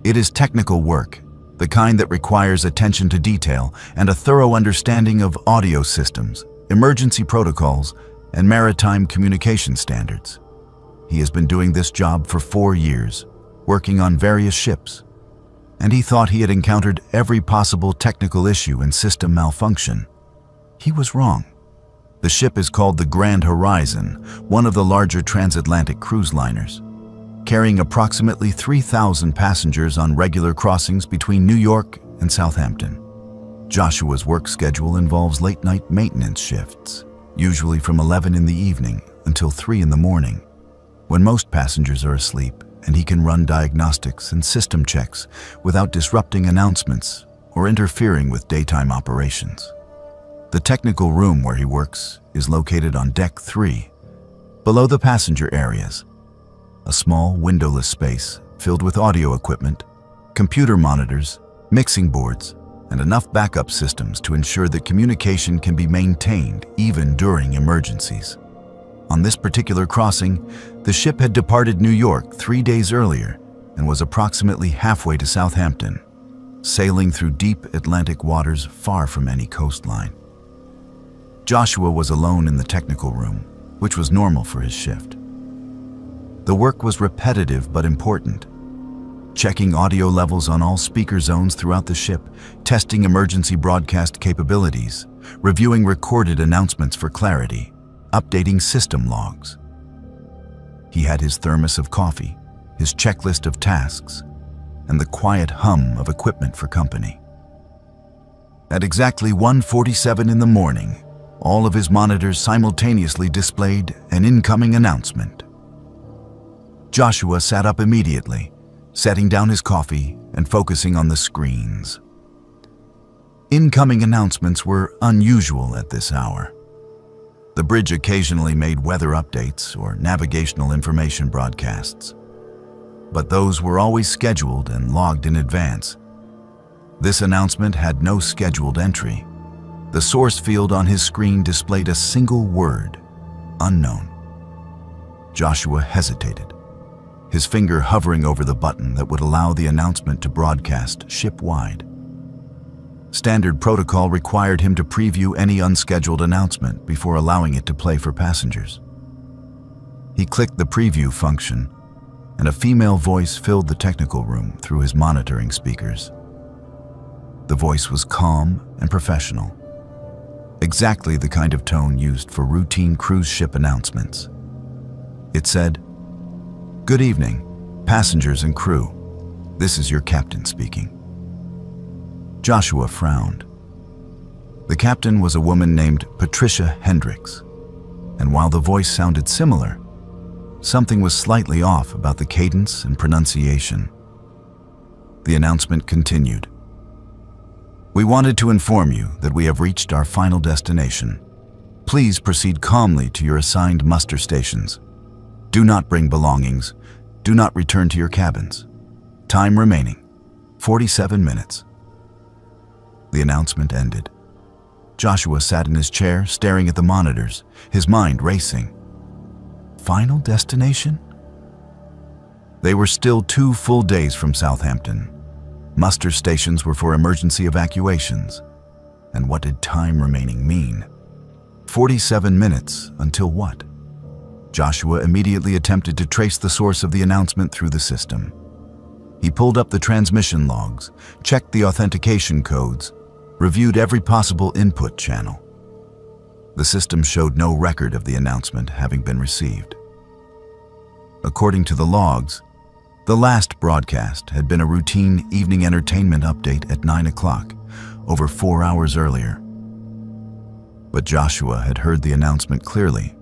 It is technical work, the kind that requires attention to detail and a thorough understanding of audio systems, emergency protocols, and maritime communication standards. He has been doing this job for 4 years, working on various ships, and he thought he had encountered every possible technical issue and system malfunction. He was wrong. The ship is called the Grand Horizon, one of the larger transatlantic cruise liners, carrying approximately 3,000 passengers on regular crossings between New York and Southampton. Joshua's work schedule involves late-night maintenance shifts, usually from 11 in the evening until 3 in the morning, when most passengers are asleep, and he can run diagnostics and system checks without disrupting announcements or interfering with daytime operations. The technical room where he works is located on Deck 3, below the passenger areas, a small windowless space filled with audio equipment, computer monitors, mixing boards, and enough backup systems to ensure that communication can be maintained even during emergencies. On this particular crossing, the ship had departed New York 3 days earlier and was approximately halfway to Southampton, sailing through deep Atlantic waters far from any coastline. Joshua was alone in the technical room, which was normal for his shift. The work was repetitive but important, checking audio levels on all speaker zones throughout the ship, testing emergency broadcast capabilities, reviewing recorded announcements for clarity, updating system logs. He had his thermos of coffee, his checklist of tasks, and the quiet hum of equipment for company. At exactly 1:47 in the morning, all of his monitors simultaneously displayed an incoming announcement. Joshua sat up immediately, setting down his coffee and focusing on the screens. Incoming announcements were unusual at this hour. The bridge occasionally made weather updates or navigational information broadcasts, but those were always scheduled and logged in advance. This announcement had no scheduled entry. The source field on his screen displayed a single word, unknown. Joshua hesitated, his finger hovering over the button that would allow the announcement to broadcast ship-wide. Standard protocol required him to preview any unscheduled announcement before allowing it to play for passengers. He clicked the preview function, and a female voice filled the technical room through his monitoring speakers. The voice was calm and professional, exactly the kind of tone used for routine cruise ship announcements. It said, "Good evening, passengers and crew. This is your captain speaking." Joshua frowned. The captain was a woman named Patricia Hendricks, and while the voice sounded similar, something was slightly off about the cadence and pronunciation. The announcement continued. "We wanted to inform you that we have reached our final destination. Please proceed calmly to your assigned muster stations. Do not bring belongings. Do not return to your cabins. Time remaining, 47 minutes. The announcement ended. Joshua sat in his chair, staring at the monitors, his mind racing. Final destination? They were still 2 full days from Southampton. Muster stations were for emergency evacuations. And what did time remaining mean? 47 minutes until what? Joshua immediately attempted to trace the source of the announcement through the system. He pulled up the transmission logs, checked the authentication codes, reviewed every possible input channel. The system showed no record of the announcement having been received. According to the logs, The last broadcast had been a routine evening entertainment update at 9 o'clock, over 4 hours earlier. But Joshua had heard the announcement clearly.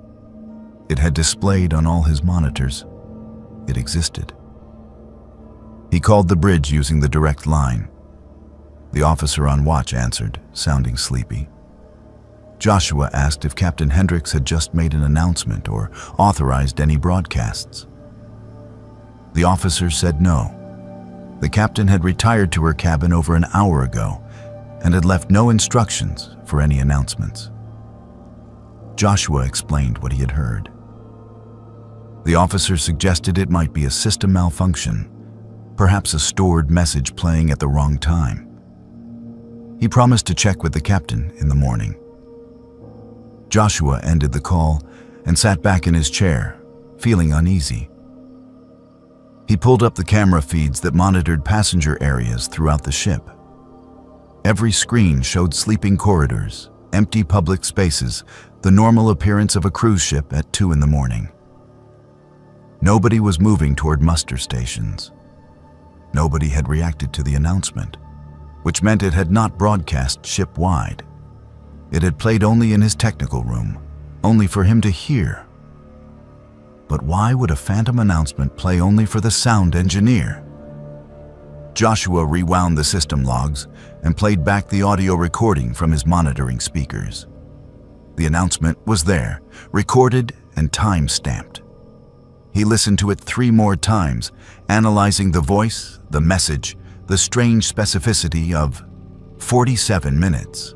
It had displayed on all his monitors. It existed. He called the bridge using the direct line. The officer on watch answered, sounding sleepy. Joshua asked if Captain Hendricks had just made an announcement or authorized any broadcasts. The officer said no. The captain had retired to her cabin over an hour ago and had left no instructions for any announcements. Joshua explained what he had heard. The officer suggested it might be a system malfunction, perhaps a stored message playing at the wrong time. He promised to check with the captain in the morning. Joshua ended the call and sat back in his chair, feeling uneasy. He pulled up the camera feeds that monitored passenger areas throughout the ship. Every screen showed sleeping corridors, empty public spaces, the normal appearance of a cruise ship at 2 in the morning. Nobody was moving toward muster stations. Nobody had reacted to the announcement, which meant it had not broadcast ship-wide. It had played only in his technical room, only for him to hear. But why would a phantom announcement play only for the sound engineer? Joshua rewound the system logs and played back the audio recording from his monitoring speakers. The announcement was there, recorded and time-stamped. He listened to it 3 more times, analyzing the voice, the message, the strange specificity of 47 minutes.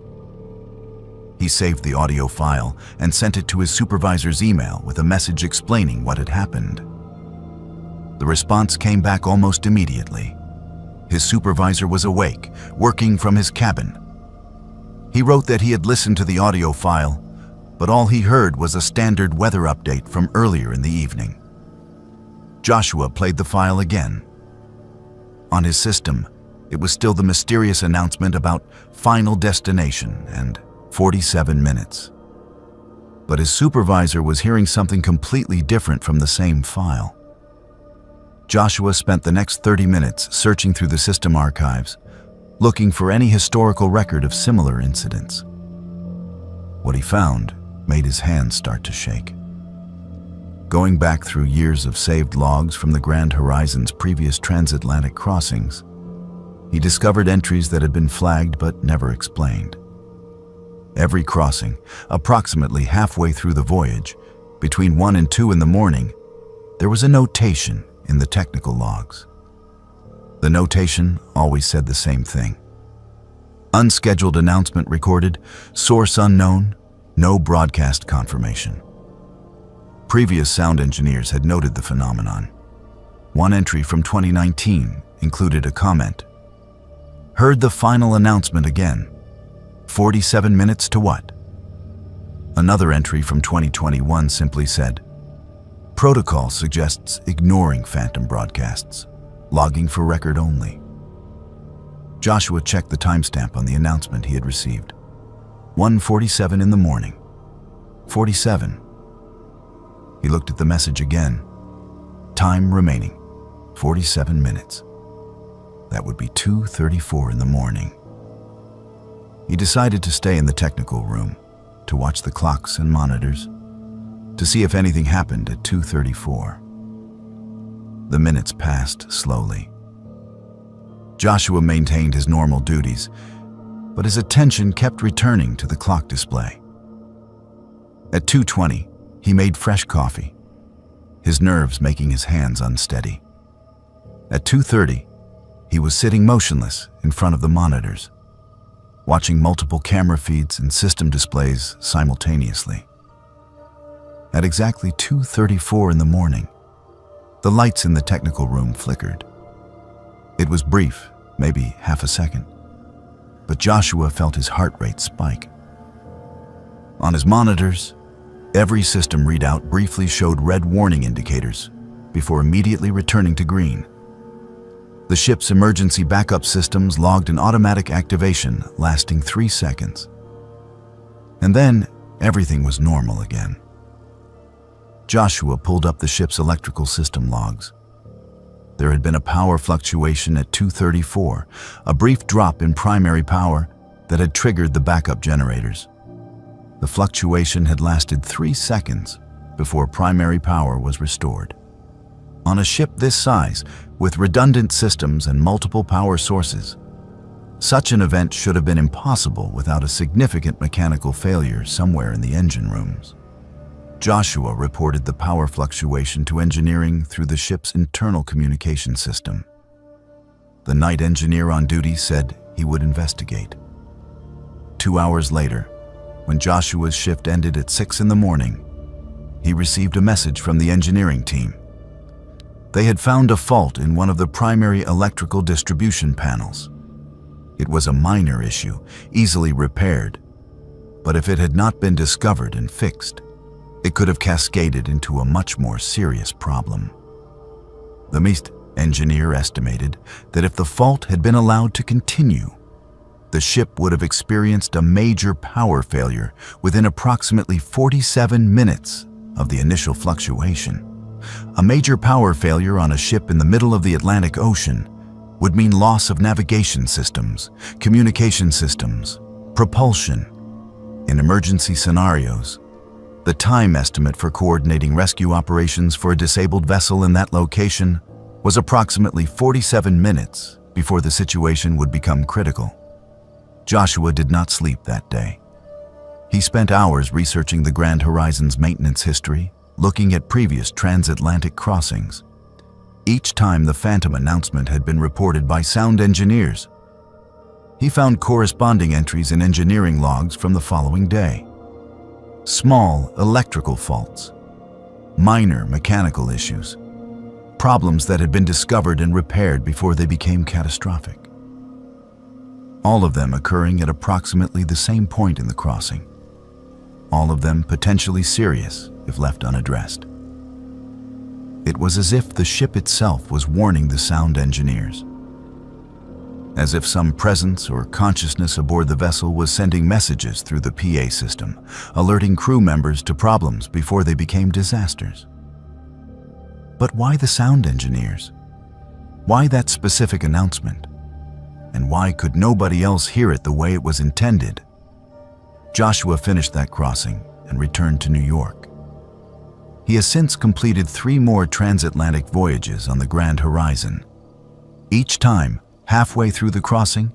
He saved the audio file and sent it to his supervisor's email with a message explaining what had happened. The response came back almost immediately. His supervisor was awake, working from his cabin. He wrote that he had listened to the audio file, but all he heard was a standard weather update from earlier in the evening. Joshua played the file again. On his system, it was still the mysterious announcement about Final Destination and 47 minutes. But his supervisor was hearing something completely different from the same file. Joshua spent the next 30 minutes searching through the system archives, looking for any historical record of similar incidents. What he found made his hands start to shake. Going back through years of saved logs from the Grand Horizon's previous transatlantic crossings, he discovered entries that had been flagged but never explained. Every crossing, approximately halfway through the voyage, between 1 and 2 in the morning, there was a notation in the technical logs. The notation always said the same thing. Unscheduled announcement recorded, source unknown, no broadcast confirmation. Previous sound engineers had noted the phenomenon. One entry from 2019 included a comment. Heard the final announcement again. 47 minutes to what? Another entry from 2021 simply said, protocol suggests ignoring phantom broadcasts, logging for record only. Joshua checked the timestamp on the announcement he had received. 1:47 in the morning. 47. He looked at the message again. Time remaining, 47 minutes. That would be 2:34 in the morning. He decided to stay in the technical room, to watch the clocks and monitors, to see if anything happened at 2:34. The minutes passed slowly. Joshua maintained his normal duties, but his attention kept returning to the clock display. At 2:20, he made fresh coffee, his nerves making his hands unsteady. At 2:30, he was sitting motionless in front of the monitors, watching multiple camera feeds and system displays simultaneously. At exactly 2:34 in the morning, the lights in the technical room flickered. It was brief, maybe half a second, but Joshua felt his heart rate spike. On his monitors, every system readout briefly showed red warning indicators before immediately returning to green. The ship's emergency backup systems logged an automatic activation lasting 3 seconds. And then everything was normal again. Joshua pulled up the ship's electrical system logs. there had been a power fluctuation at 2:34, a brief drop in primary power that had triggered the backup generators. The fluctuation had lasted 3 seconds before primary power was restored. On a ship this size, with redundant systems and multiple power sources, such an event should have been impossible without a significant mechanical failure somewhere in the engine rooms. Joshua reported the power fluctuation to engineering through the ship's internal communication system. The night engineer on duty said he would investigate. 2 hours later, when Joshua's shift ended at 6 in the morning, he received a message from the engineering team. They had found a fault in one of the primary electrical distribution panels. It was a minor issue, easily repaired, but if it had not been discovered and fixed, it could have cascaded into a much more serious problem. The MIST engineer estimated that if the fault had been allowed to continue, the ship would have experienced a major power failure within approximately 47 minutes of the initial fluctuation. A major power failure on a ship in the middle of the Atlantic Ocean would mean loss of navigation systems, communication systems, propulsion. In emergency scenarios, the time estimate for coordinating rescue operations for a disabled vessel in that location was approximately 47 minutes before the situation would become critical. Joshua did not sleep that day. He spent hours researching the Grand Horizon's maintenance history, looking at previous transatlantic crossings. Each time the Phantom announcement had been reported by sound engineers, he found corresponding entries in engineering logs from the following day. Small electrical faults, minor mechanical issues, problems that had been discovered and repaired before they became catastrophic. All of them occurring at approximately the same point in the crossing. All of them potentially serious if left unaddressed. It was as if the ship itself was warning the sound engineers. As if some presence or consciousness aboard the vessel was sending messages through the PA system, alerting crew members to problems before they became disasters. But why the sound engineers? Why that specific announcement? And why could nobody else hear it the way it was intended? Joshua finished that crossing and returned to New York. He has since completed 3 more transatlantic voyages on the Grand Horizon. Each time, halfway through the crossing,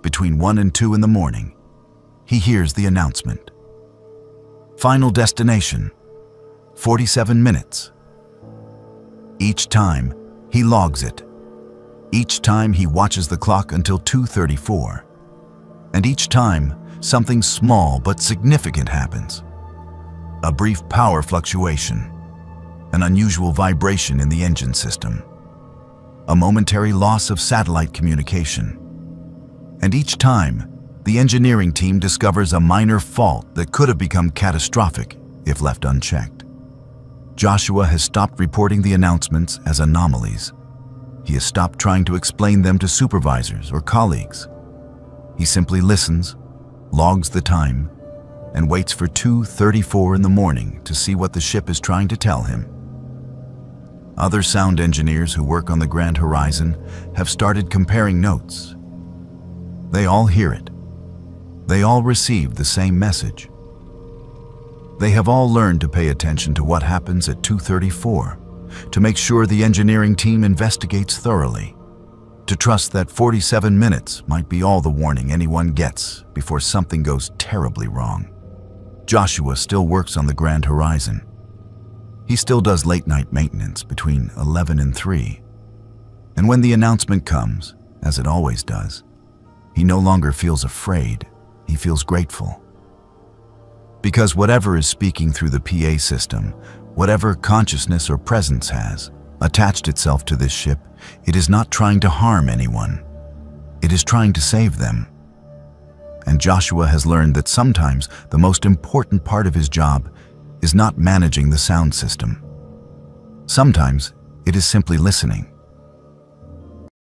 between 1 and 2 in the morning, he hears the announcement. Final destination, 47 minutes. Each time, he logs it. Each time, he watches the clock until 2:34. And each time, something small but significant happens. A brief power fluctuation, an unusual vibration in the engine system, a momentary loss of satellite communication. And each time, the engineering team discovers a minor fault that could have become catastrophic if left unchecked. Joshua has stopped reporting the announcements as anomalies. He has stopped trying to explain them to supervisors or colleagues. He simply listens, logs the time, and waits for 2:34 in the morning to see what the ship is trying to tell him. Other sound engineers who work on the Grand Horizon have started comparing notes. They all hear it. They all receive the same message. They have all learned to pay attention to what happens at 2:34, to make sure the engineering team investigates thoroughly, to trust that 47 minutes might be all the warning anyone gets before something goes terribly wrong. Joshua still works on the Grand Horizon. He still does late-night maintenance between 11 and 3. And when the announcement comes, as it always does, he no longer feels afraid, he feels grateful. Because whatever is speaking through the PA system, whatever consciousness or presence has attached itself to this ship, it is not trying to harm anyone. It is trying to save them. And Joshua has learned that sometimes the most important part of his job is not managing the sound system. Sometimes it is simply listening.